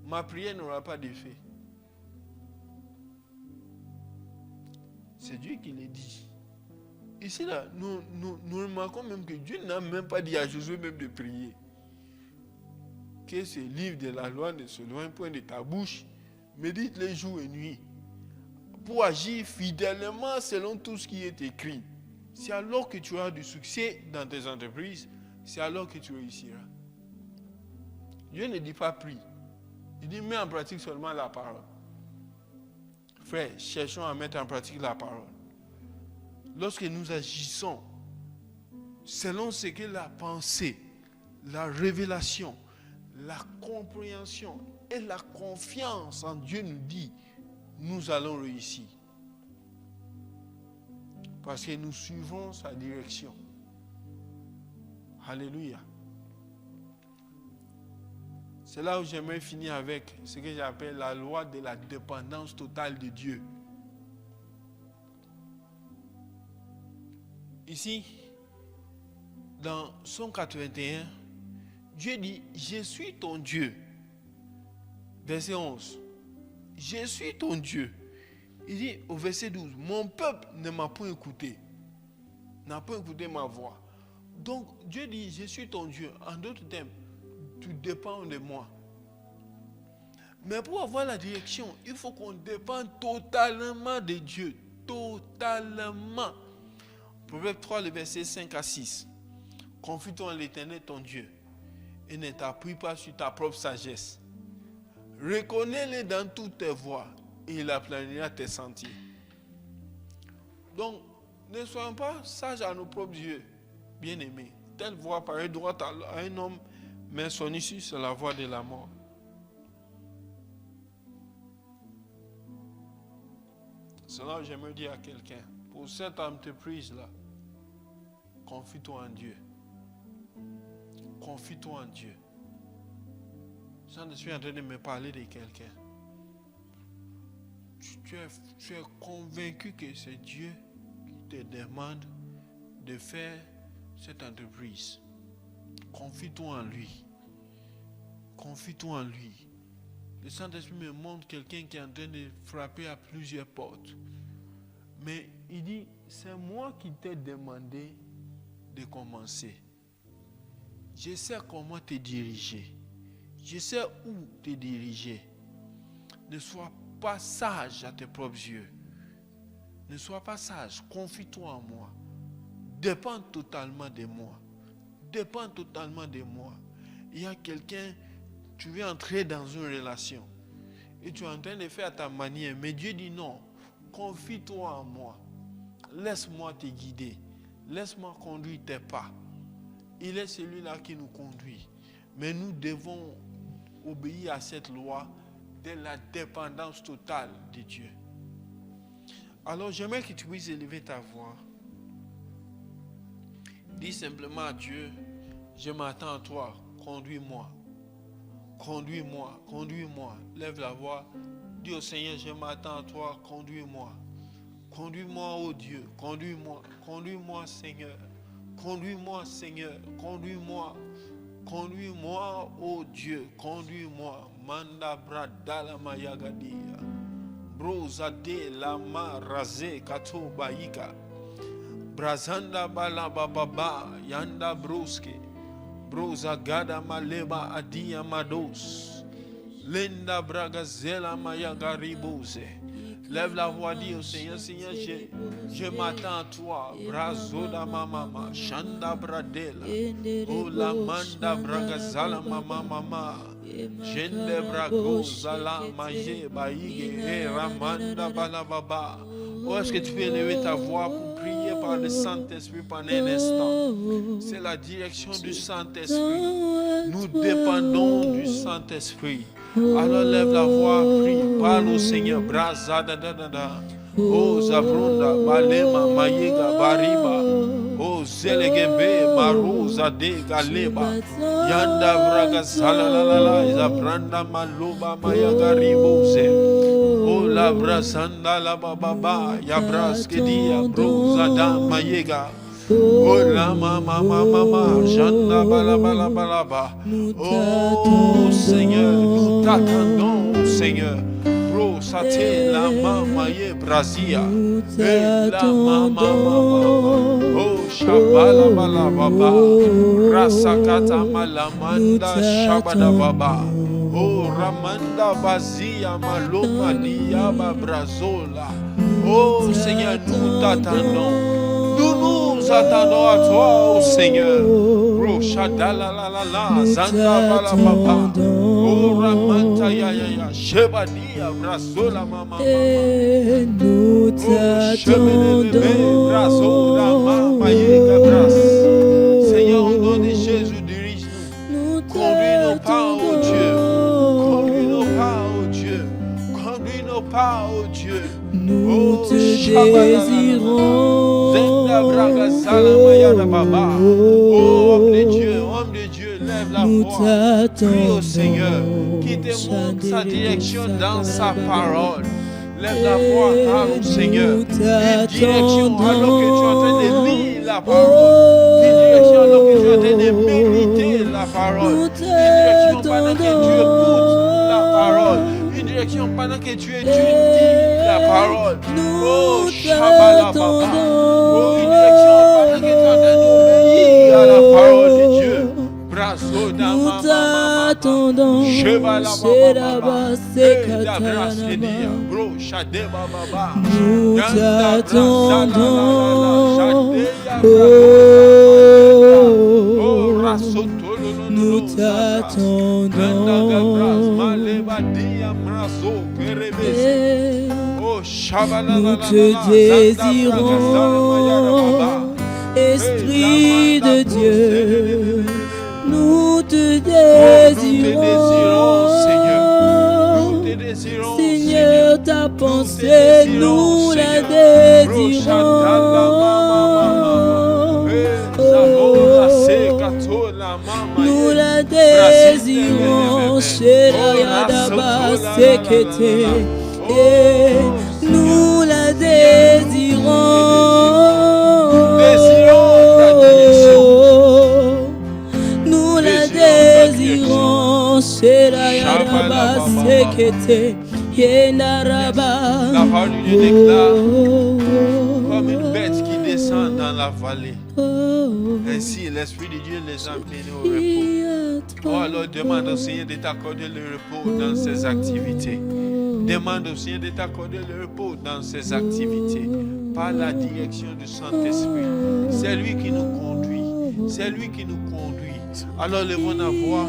ma prière n'aura pas d'effet. C'est Dieu qui le dit. Ici, là, nous remarquons même que Dieu n'a même pas dit à Josué même de prier. Que ce livre de la loi ne s'éloigne point de ta bouche, médite les jours et nuits, pour agir fidèlement selon tout ce qui est écrit. C'est alors que tu auras du succès dans tes entreprises, c'est alors que tu réussiras. Dieu ne dit pas prie. Il dit mets en pratique seulement la parole. Frère, cherchons à mettre en pratique la parole. Lorsque nous agissons selon ce que la pensée, la révélation, la compréhension et la confiance en Dieu nous dit, nous allons réussir. Parce que nous suivons sa direction. Alléluia. C'est là où j'aimerais finir avec ce que j'appelle la loi de la dépendance totale de Dieu. Ici, dans Psaume 81, Dieu dit, je suis ton Dieu. Verset 11. Je suis ton Dieu. Il dit au verset 12, mon peuple ne m'a pas écouté. N'a pas écouté ma voix. Donc Dieu dit, je suis ton Dieu. En d'autres termes, tu dépends de moi. Mais pour avoir la direction, il faut qu'on dépende totalement de Dieu. Totalement. Proverbe 3, le verset 5 à 6. Confie-toi en l'Éternel ton Dieu et ne t'appuie pas sur ta propre sagesse. Reconnais-le dans toutes tes voies et il aplanira tes sentiers. Donc, ne soyons pas sages à nos propres yeux, bien-aimés. Telle voie paraît droite à un homme, mais son issue, c'est la voie de la mort. Cela, j'aimerais dire à quelqu'un, pour cette entreprise-là, confie-toi en Dieu. Confie-toi en Dieu. Je suis en train de me parler de quelqu'un. Tu es convaincu que c'est Dieu qui te demande de faire cette entreprise. Confie-toi en lui. Confie-toi en lui. Le Saint-Esprit me montre quelqu'un qui est en train de frapper à plusieurs portes. Mais il dit, c'est moi qui t'ai demandé de commencer. Je sais comment te diriger. Je sais où te diriger. Ne sois pas sage à tes propres yeux. Ne sois pas sage. Confie-toi en moi. Dépends totalement de moi. Dépends totalement de moi. Il y a quelqu'un, tu veux entrer dans une relation et tu es en train de faire à ta manière. Mais Dieu dit non. Confie-toi en moi. Laisse-moi te guider. Laisse-moi conduire tes pas. Il est celui-là qui nous conduit. Mais nous devons obéir à cette loi de la dépendance totale de Dieu. Alors j'aimerais que tu puisses élever ta voix. Dis simplement à Dieu, je m'attends à toi, conduis-moi. Conduis-moi, conduis-moi. Lève la voix. Dis au Seigneur, je m'attends à toi, conduis-moi. Conduis-moi, ô Dieu, conduis-moi. Conduis-moi, Seigneur. Conduis-moi, Seigneur. Conduis-moi. Conduis-moi, ô Dieu. Conduis-moi. Manda bradala mayagadia. Brozade lama raze kato baika. Brazanda bala bababa yanda broske. Brozagada maleba adia mados. Linda bragazela mayagaribose. Lève la voix, dis au Seigneur, Seigneur, je m'attends à toi. Brazoda mama, chanda bradela. O la manda bragazala mama. Jende bragozala maye baige e ramanda balababa. Oh, est-ce que tu peux élever ta voix pour prier par le Saint-Esprit pendant un instant? C'est la direction du Saint-Esprit. Nous dépendons du Saint-Esprit. Alors lève la voix, prie, parle au Seigneur. Brazada da da da. Oh Zabrunda, Balema, Mayega, Bariba. Oh Zelegebe, Maruza de Galeba. Yanda Braga Salalala, Zabranda Maluba, Mayaga Riboze. Oh la Brasanda la Baba, Yabras Kedia, Brozada, Mayega. Oh la mama, Janda Balaba. Oh Seigneur, nous t'attendons, Seigneur. Bro, Sate, la mama, ye Brazia. Et la mama. Oh Shabala Balababa. Rasakata Malamanda Shabada Baba. Oh Ramanda Bazia Maloma Diaba Brazola. Oh Seigneur, nous t'attendons. Nous s'attendons à toi, ô Seigneur. Bro, shadalalala, zandabalababa. Oh, ramanta ya ya ya, shebadia, brasola mama. Et nous t'attendons. Seigneur, au nom de Jésus, dirige-nous. Conduis nos pas, ô Dieu. Conduis nos pas, ô Dieu. Conduis nos pas, ô Dieu. Nous te désirons. Oh, homme de Dieu, lève la Nous voix. Prie au t'attendons. Seigneur qui te montre sa direction dans sa parole. Lève la voix, parle au Seigneur. Une direction alors que tu es en train de lire la parole. Une direction alors que tu es en train de méditer la parole. Une direction pendant que tu écoutes la parole. Une direction pendant que tu étudies la parole. Oh, Shabbalababa. Oh, une direction pendant que tu es en train d'obéir à la parole de Dieu. Brasso da Nous mama. t'attendons. C'est là-bas, c'est Katanaba. Nous t'attendons. Nous t'attendons. Nous te désirons, Esprit de Dieu. Nous te désirons, Seigneur, ta pensée, nous la désirons. Nous la désirons, Shedayadaba Sekete. Nous la désirons. Nous la désirons, Shedayadaba Sekete. Yendaraba. La parole de Dieu déclare comme une bête qui descend dans la vallée. Ainsi, l'Esprit de Dieu les a menés au repos. Oh, alors demande au Seigneur de t'accorder le repos dans ses activités. Demande au Seigneur de t'accorder le repos dans ses activités. Par la direction du Saint-Esprit. C'est lui qui nous conduit. C'est lui qui nous conduit. Alors levons la voix.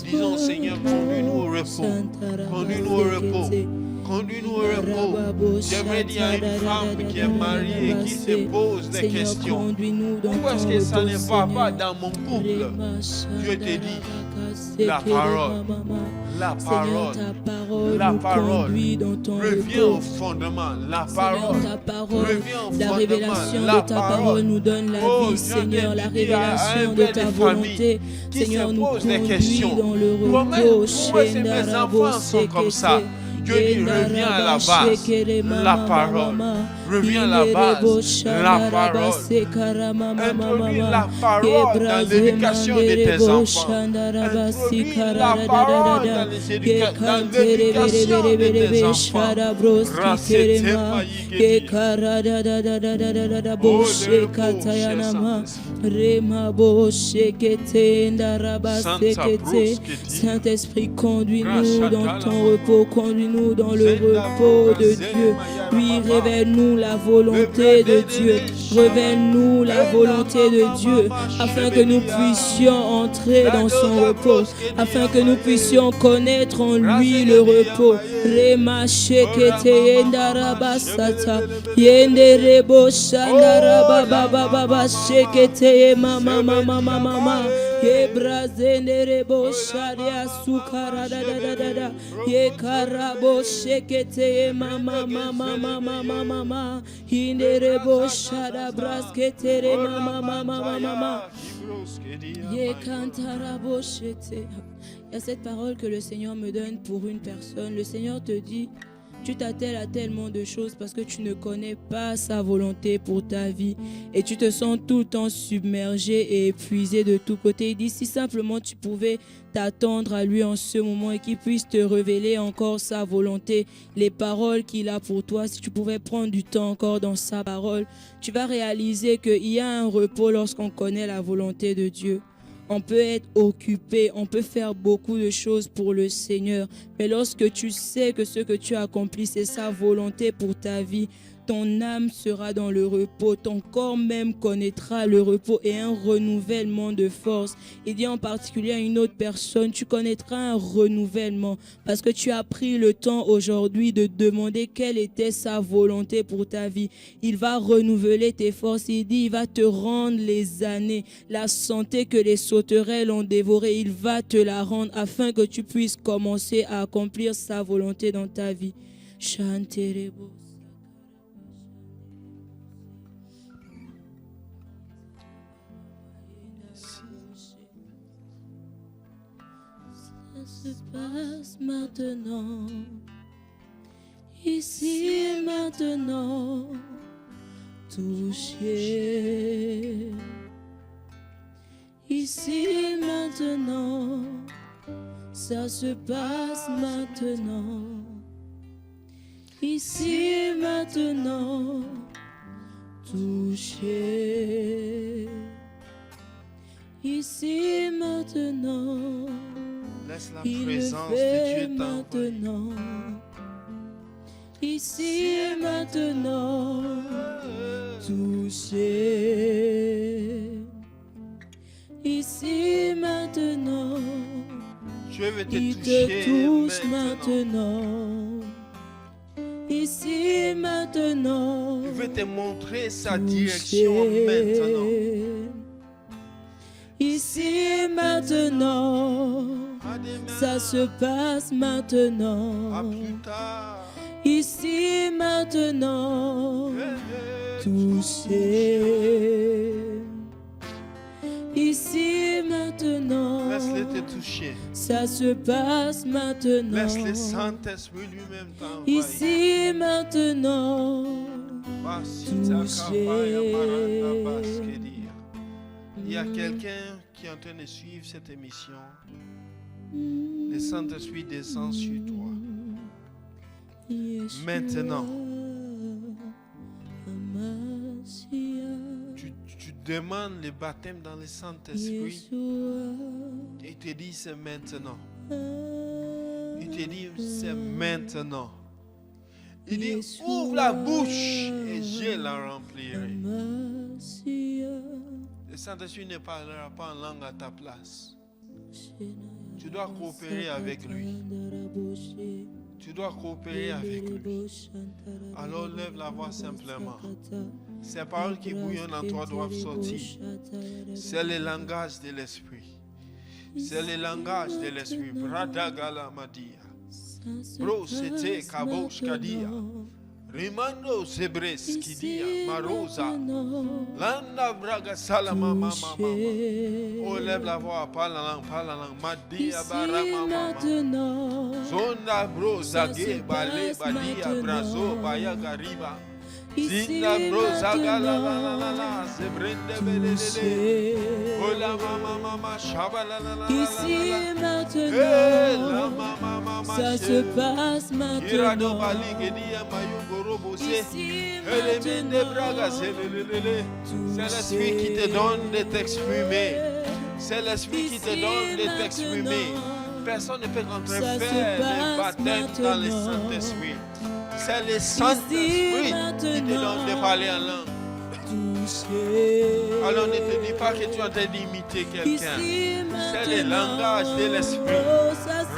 Disons, Seigneur, conduis-nous au repos. Conduis-nous au repos. Conduis-nous au repos. J'aimerais dire à une femme qui est mariée et qui se pose des questions. Pourquoi est-ce que ça ne va pas dans mon couple? Dieu te dit, la parole, la parole, la parole revient au fondement. La parole revient au fondement. La révélation de ta parole nous donne la vie, Seigneur. La révélation de ta volonté, Seigneur, nous conduit dans le repos. Pourquoi est-ce que mes enfants sont comme ça? Dieu dit, reviens à la base, la parole. Reviens à la base, la parole. Introduis la parole dans l'éducation de tes enfants. Introduis la parole dans l'éducation de tes enfants. Grâce Saint-Esprit, conduis-nous dans ton repos, conduis-nous dans le repos de Dieu. Oui, révèle-nous la volonté de Dieu. Révèle-nous la volonté de Dieu, afin que nous puissions entrer dans son repos, afin que nous puissions connaître en lui le repos. Rema shekete yendaraba sata, yenderebo shandaraba baba baba shekete mama mama mama. Yebrazenderebo sharia sukara da da da da da. Yekarabo shekete mama mama mama mama. Hinderebo shada braskete mama mama mama. Yekantarabo shete. Il y a cette parole que le Seigneur me donne pour une personne. Le Seigneur te dit: tu t'attelles à tellement de choses parce que tu ne connais pas sa volonté pour ta vie et tu te sens tout le temps submergé et épuisé de tous côtés. Il dit, si simplement tu pouvais t'attendre à lui en ce moment et qu'il puisse te révéler encore sa volonté, les paroles qu'il a pour toi, si tu pouvais prendre du temps encore dans sa parole, tu vas réaliser qu'il y a un repos lorsqu'on connaît la volonté de Dieu. On peut être occupé, on peut faire beaucoup de choses pour le Seigneur. Mais lorsque tu sais que ce que tu accomplis, c'est sa volonté pour ta vie, ton âme sera dans le repos, ton corps même connaîtra le repos et un renouvellement de force. Il dit en particulier à une autre personne, tu connaîtras un renouvellement parce que tu as pris le temps aujourd'hui de demander quelle était sa volonté pour ta vie. Il va renouveler tes forces, il dit, il va te rendre les années, la santé que les sauterelles ont dévorée, il va te la rendre afin que tu puisses commencer à accomplir sa volonté dans ta vie. Chanterebo. Ça se passe maintenant, ici et maintenant, touché. Ici et maintenant, ça se passe maintenant. Ici et maintenant, touché. Ici et maintenant, Laisse la il le présence de fait Dieu t'envahir. maintenant. Ici et maintenant, touché. Ici et maintenant, Dieu veut te il te toucher touche maintenant. maintenant. Ici et maintenant, Il veut te montrer sa direction maintenant. Ici et maintenant, À demain. ça se passe maintenant. À plus tard. Ici et maintenant, touché. Ici et maintenant, Laisse-le te toucher. ça se passe maintenant. Laisse le Saint-Esprit lui-même t'envahir. Ici et maintenant, Il y a quelqu'un qui est en train de suivre cette émission. Le Saint-Esprit descend sur toi. Maintenant, tu demandes le baptême dans le Saint-Esprit. Et il te dit c'est maintenant. Il te dit c'est maintenant. Il dit ouvre la bouche et je la remplirai. Le Saint-Esprit ne parlera pas en langue à ta place. Tu dois coopérer avec lui. Tu dois coopérer avec lui. Alors lève la voix simplement. Ces paroles qui bouillonnent en toi doivent sortir. C'est le langage de l'esprit. C'est le langage de l'esprit. Bradagala Madia. Bro, c'était Kabosh Kadia. Rimando Sebres Kidia. Marosa. Landa Braga Salama Mama. Oh, lève la voix. Parle la langue. Madia Barama Mama. Zonda Bro Zagé Balé Badia Brazo Baya Gariba. Zinda Bro Zagala la Sebrende Belele. Oh la mama Shabala la. ici et maintenant, ça se passe maintenant. Ici et maintenant, C'est l'esprit qui te donne de t'exprimer. C'est l'esprit qui te donne de t'exprimer. Personne ne peut rentrer faire le baptême dans le Saint-Esprit. C'est le Saint-Esprit qui te donne de parler en langue. Alors ne te dis pas que tu es en train d'imiter quelqu'un. C'est le langage de l'esprit.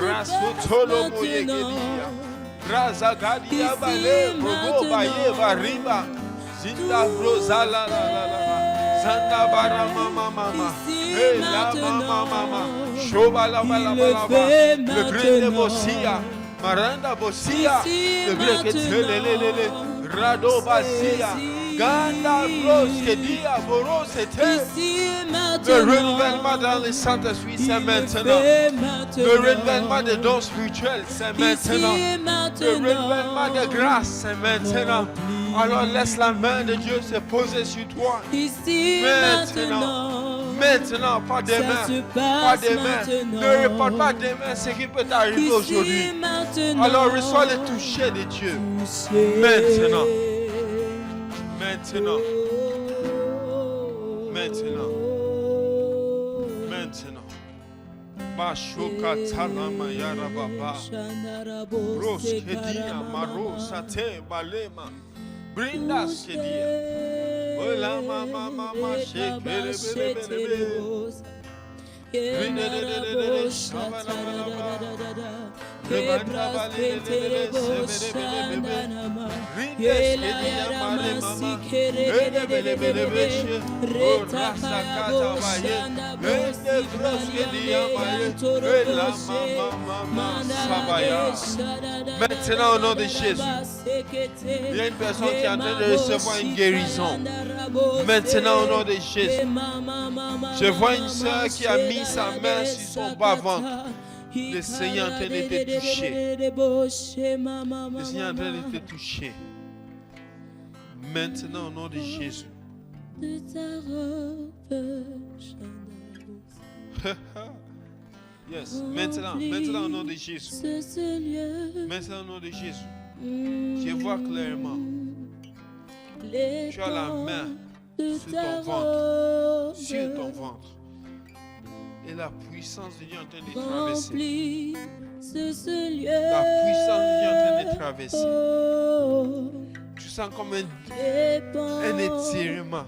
Rasotolo boyegedia. Razagadia bale robo baye bariba. Zinda broza la la la la. Zanda bara mama mama. Hey la mama mama. Shoba la bala bala ba. Le brin de Bossia. Maranda Bossia. Le brin que telelelele. Rado Basia. Ganda Bros que dia Boros était. Le renouvellement dans le Saint-Esprit, c'est maintenant. Le renouvellement des dons spirituels, c'est maintenant. Le renouvellement de grâce, c'est maintenant. Alors laisse la main de Dieu se poser sur toi. Maintenant. Maintenant, pas demain. Pas demain. Ne reporte pas demain ce qui peut t'arriver aujourd'hui. Alors reçois le toucher de Dieu. Maintenant. Maintenant. Maintenant. Maintenant. Bashoka talama yara baba. Bros kedia maro sate balema. Brinda Shedia. Ola mama mama shake Maintenant, au nom de Jésus, il y a une personne qui est en train de recevoir une guérison. Maintenant, au nom de Jésus, je vois une soeur qui a mis sa main sur son bas-ventre. Le Seigneur est en train de te toucher. Le Seigneur est en train de te toucher. Maintenant, au nom de Jésus. Yes. Maintenant, au nom de Jésus. Maintenant, au nom de Jésus. Je vois clairement. Tu as la main sur ton ventre. Sur ton ventre. Et la puissance de Dieu est en train de traverser. La puissance de Dieu est en train de traverser. Tu sens comme un étirement.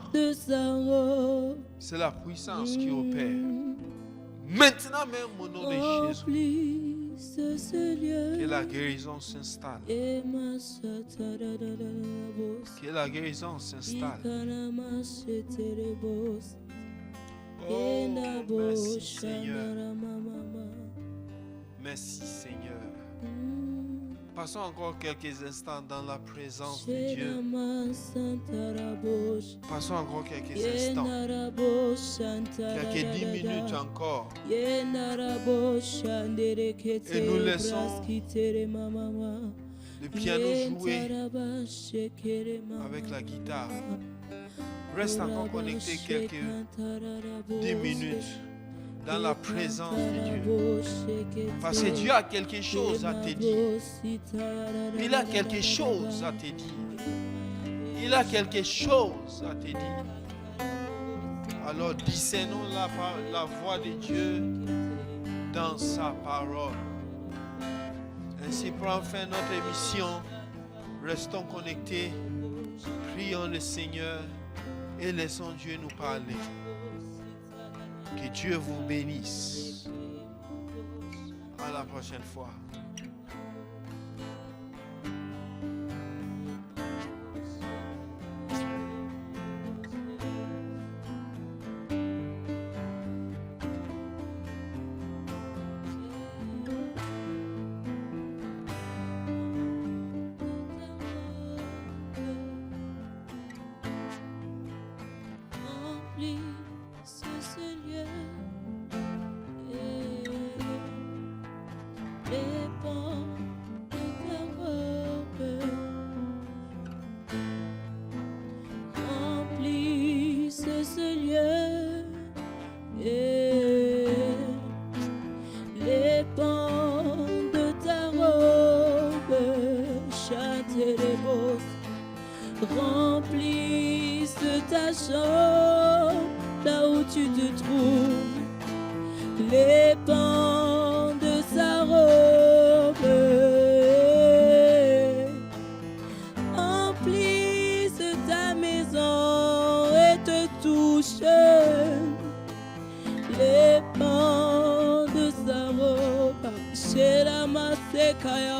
C'est la puissance qui opère. Maintenant même au nom de Jésus, que la guérison s'installe. Que la guérison s'installe. Oh, merci Seigneur. Merci Seigneur. Passons encore quelques instants dans la présence de Dieu. Passons encore quelques instants. Quelques 10 minutes encore. Et nous laissons le piano jouer avec la guitare. Reste encore connecté quelques 10 minutes dans la présence de Dieu. Parce que Dieu a quelque chose à te dire. Il a quelque chose à te dire. Il a quelque chose à te dire. Alors discernons la voix de Dieu dans sa parole. Ainsi prend fin notre émission. Restons connectés. Prions le Seigneur et laissons Dieu nous parler. Que Dieu vous bénisse. À la prochaine fois. Remplisse ta chambre, là où tu te trouves, les pans de sa robe. Remplisse ta maison et te touche, les pans de sa robe. Chez la masse kaya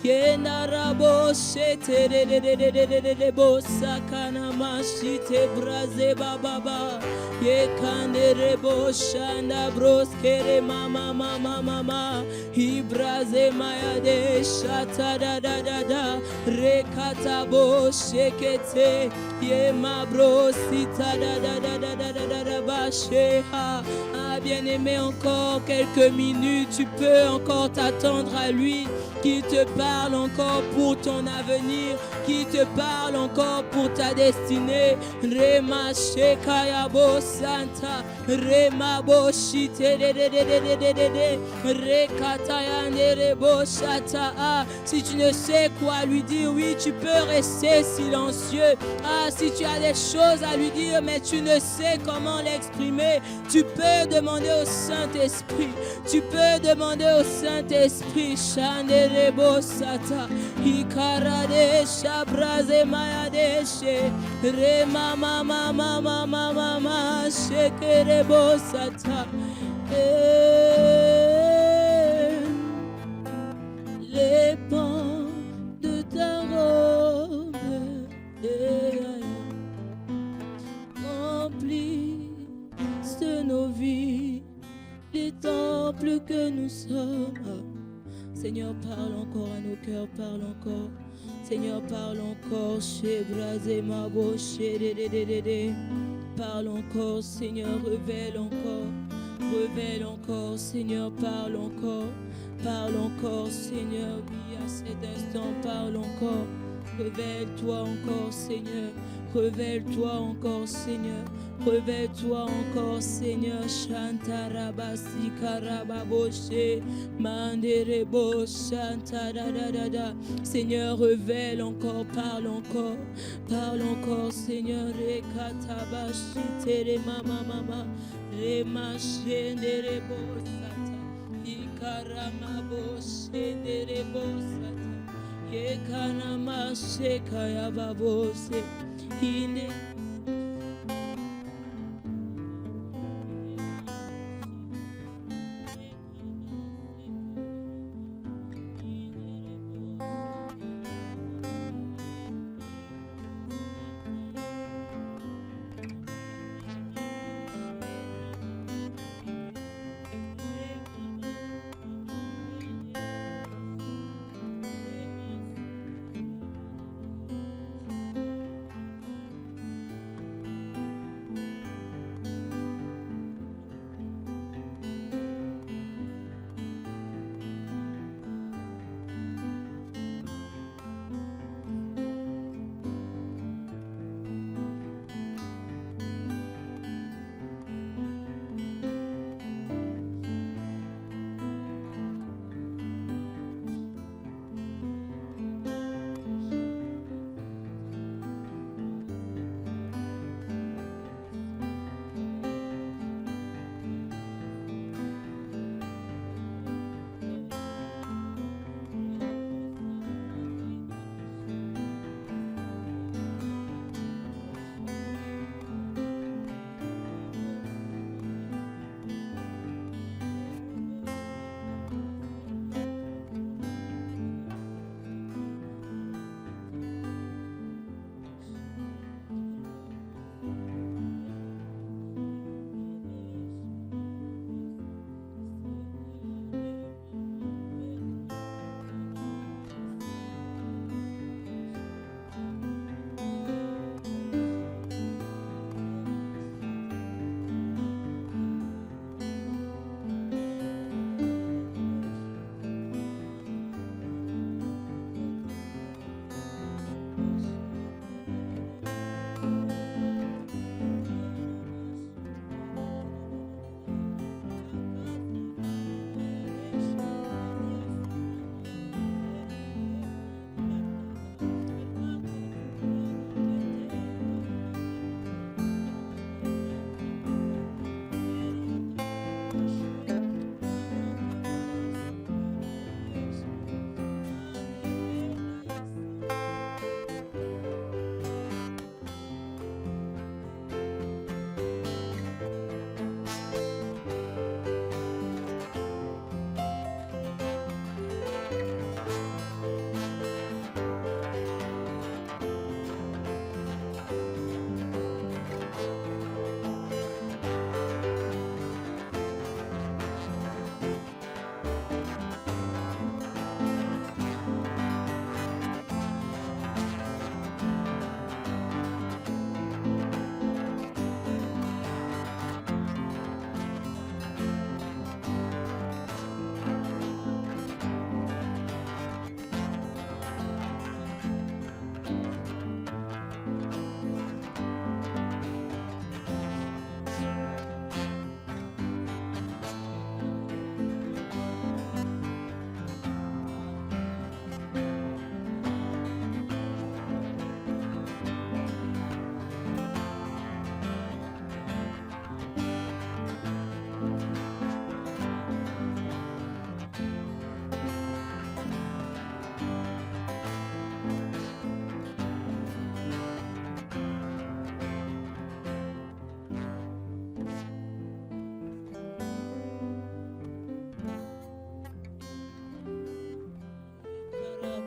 Yenarabo shete de bosa kana mashite braze baba ye kandere boshanda broskere mama ibraze maya de shata da rekata bo shekete ye mabrosita da basheha. Bien-aimé, encore quelques minutes, tu peux encore t'attendre à lui, qui te parle encore pour ton avenir, qui te parle encore pour ta destinée. Rema shekaya bo santa, rema bo shite de rekataya nere bo shata. Si tu ne sais quoi lui dire, oui, tu peux rester silencieux. Si tu as des choses à lui dire, mais tu ne sais comment l'exprimer, t'exprimer. Tu peux demander au Saint-Esprit. Tu peux demander au Saint-Esprit. Shanderebo sata. Ikarade shabraze mayadeshe. Re mama mama mama mama. Shekerebo sata. Les pans de ta robe remplissent nos vies, les temples que nous sommes. Seigneur, parle encore à nos cœurs, parle encore. Seigneur, parle encore. Parle encore, Seigneur, révèle encore. Révèle encore, Seigneur, parle encore. Parle encore, Seigneur, oui, à cet instant, parle encore. Révèle-toi encore, Seigneur. Révèle-toi encore, Seigneur. Révèle-toi encore, Seigneur. Chantarabasi karababoshe. Manderebo chantadadadada. Seigneur, révèle encore, parle encore. Parle encore, Seigneur. Rekatabashi tere mama mama. Remashenderebo sata. Ikaramaboshe derebo sata. Yekanamashe kayababose. Ine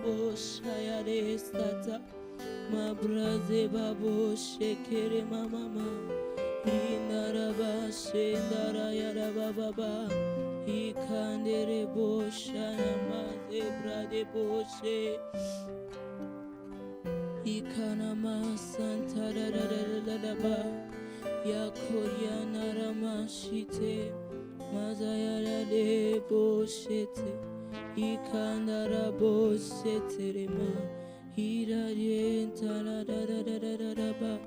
bo shaya de sata. Ma braze babo shekere mama. Inaraba shendara yaraba baba. Ikandere bo shana ma zebra de bo she. Ikanama santa da da da da da ba. Ya koryana ramashite. Mazayala de bo shete. Ikandara bo shete rema. Hirarienta la da da da da da da ba.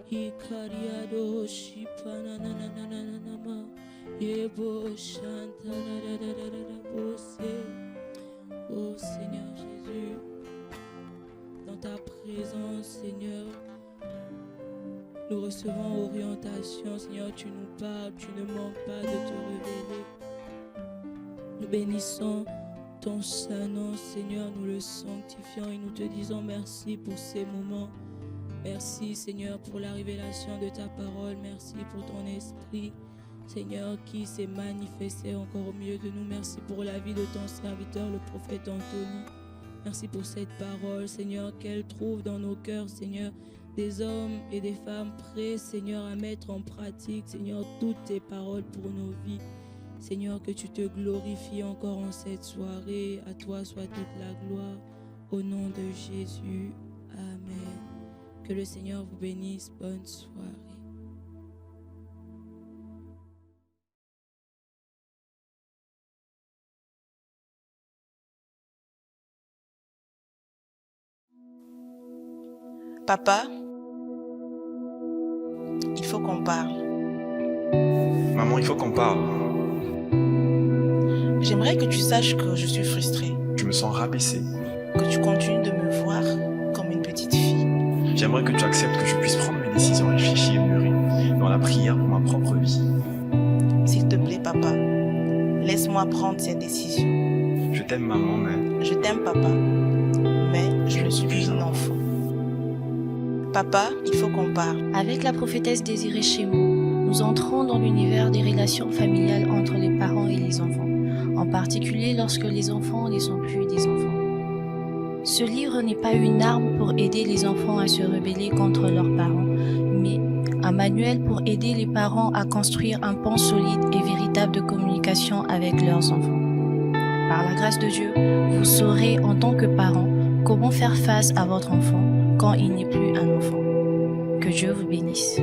Hikariado shipana na na na na na na ma. Yebo shanta da da da da da da bo se. Oh Seigneur Jésus, dans ta présence, Seigneur, nous recevons orientation. Seigneur, tu nous parles, tu ne manques pas de te révéler. Nous bénissons ton Saint-Nom, Seigneur, nous le sanctifions et nous te disons merci pour ces moments. Merci, Seigneur, pour la révélation de ta parole. Merci pour ton esprit, Seigneur, qui s'est manifesté encore au milieu de nous. Merci pour la vie de ton serviteur, le prophète Anthony. Merci pour cette parole, Seigneur, qu'elle trouve dans nos cœurs, Seigneur, des hommes et des femmes prêts, Seigneur, à mettre en pratique, Seigneur, toutes tes paroles pour nos vies. Seigneur, que tu te glorifies encore en cette soirée. À toi soit toute la gloire. Au nom de Jésus. Amen. Que le Seigneur vous bénisse. Bonne soirée. Papa, il faut qu'on parle. Maman, il faut qu'on parle. J'aimerais que tu saches que je suis frustrée, Je me sens rabaissé. que tu continues de me voir comme une petite fille. J'aimerais que tu acceptes que je puisse prendre mes décisions réfléchies et mûries dans la prière pour ma propre vie. S'il te plaît, papa, laisse-moi prendre cette décision. Je t'aime, maman, mais Je t'aime, papa, mais je ne suis plus un enfant. Papa, il faut qu'on parle. Avec la prophétesse Désirée Chémou, nous entrons dans l'univers des relations familiales entre les parents et les enfants, en particulier lorsque les enfants ne sont plus des enfants. Ce livre n'est pas une arme pour aider les enfants à se rebeller contre leurs parents, mais un manuel pour aider les parents à construire un pont solide et véritable de communication avec leurs enfants. Par la grâce de Dieu, vous saurez en tant que parent comment faire face à votre enfant quand il n'est plus un enfant. Que Dieu vous bénisse.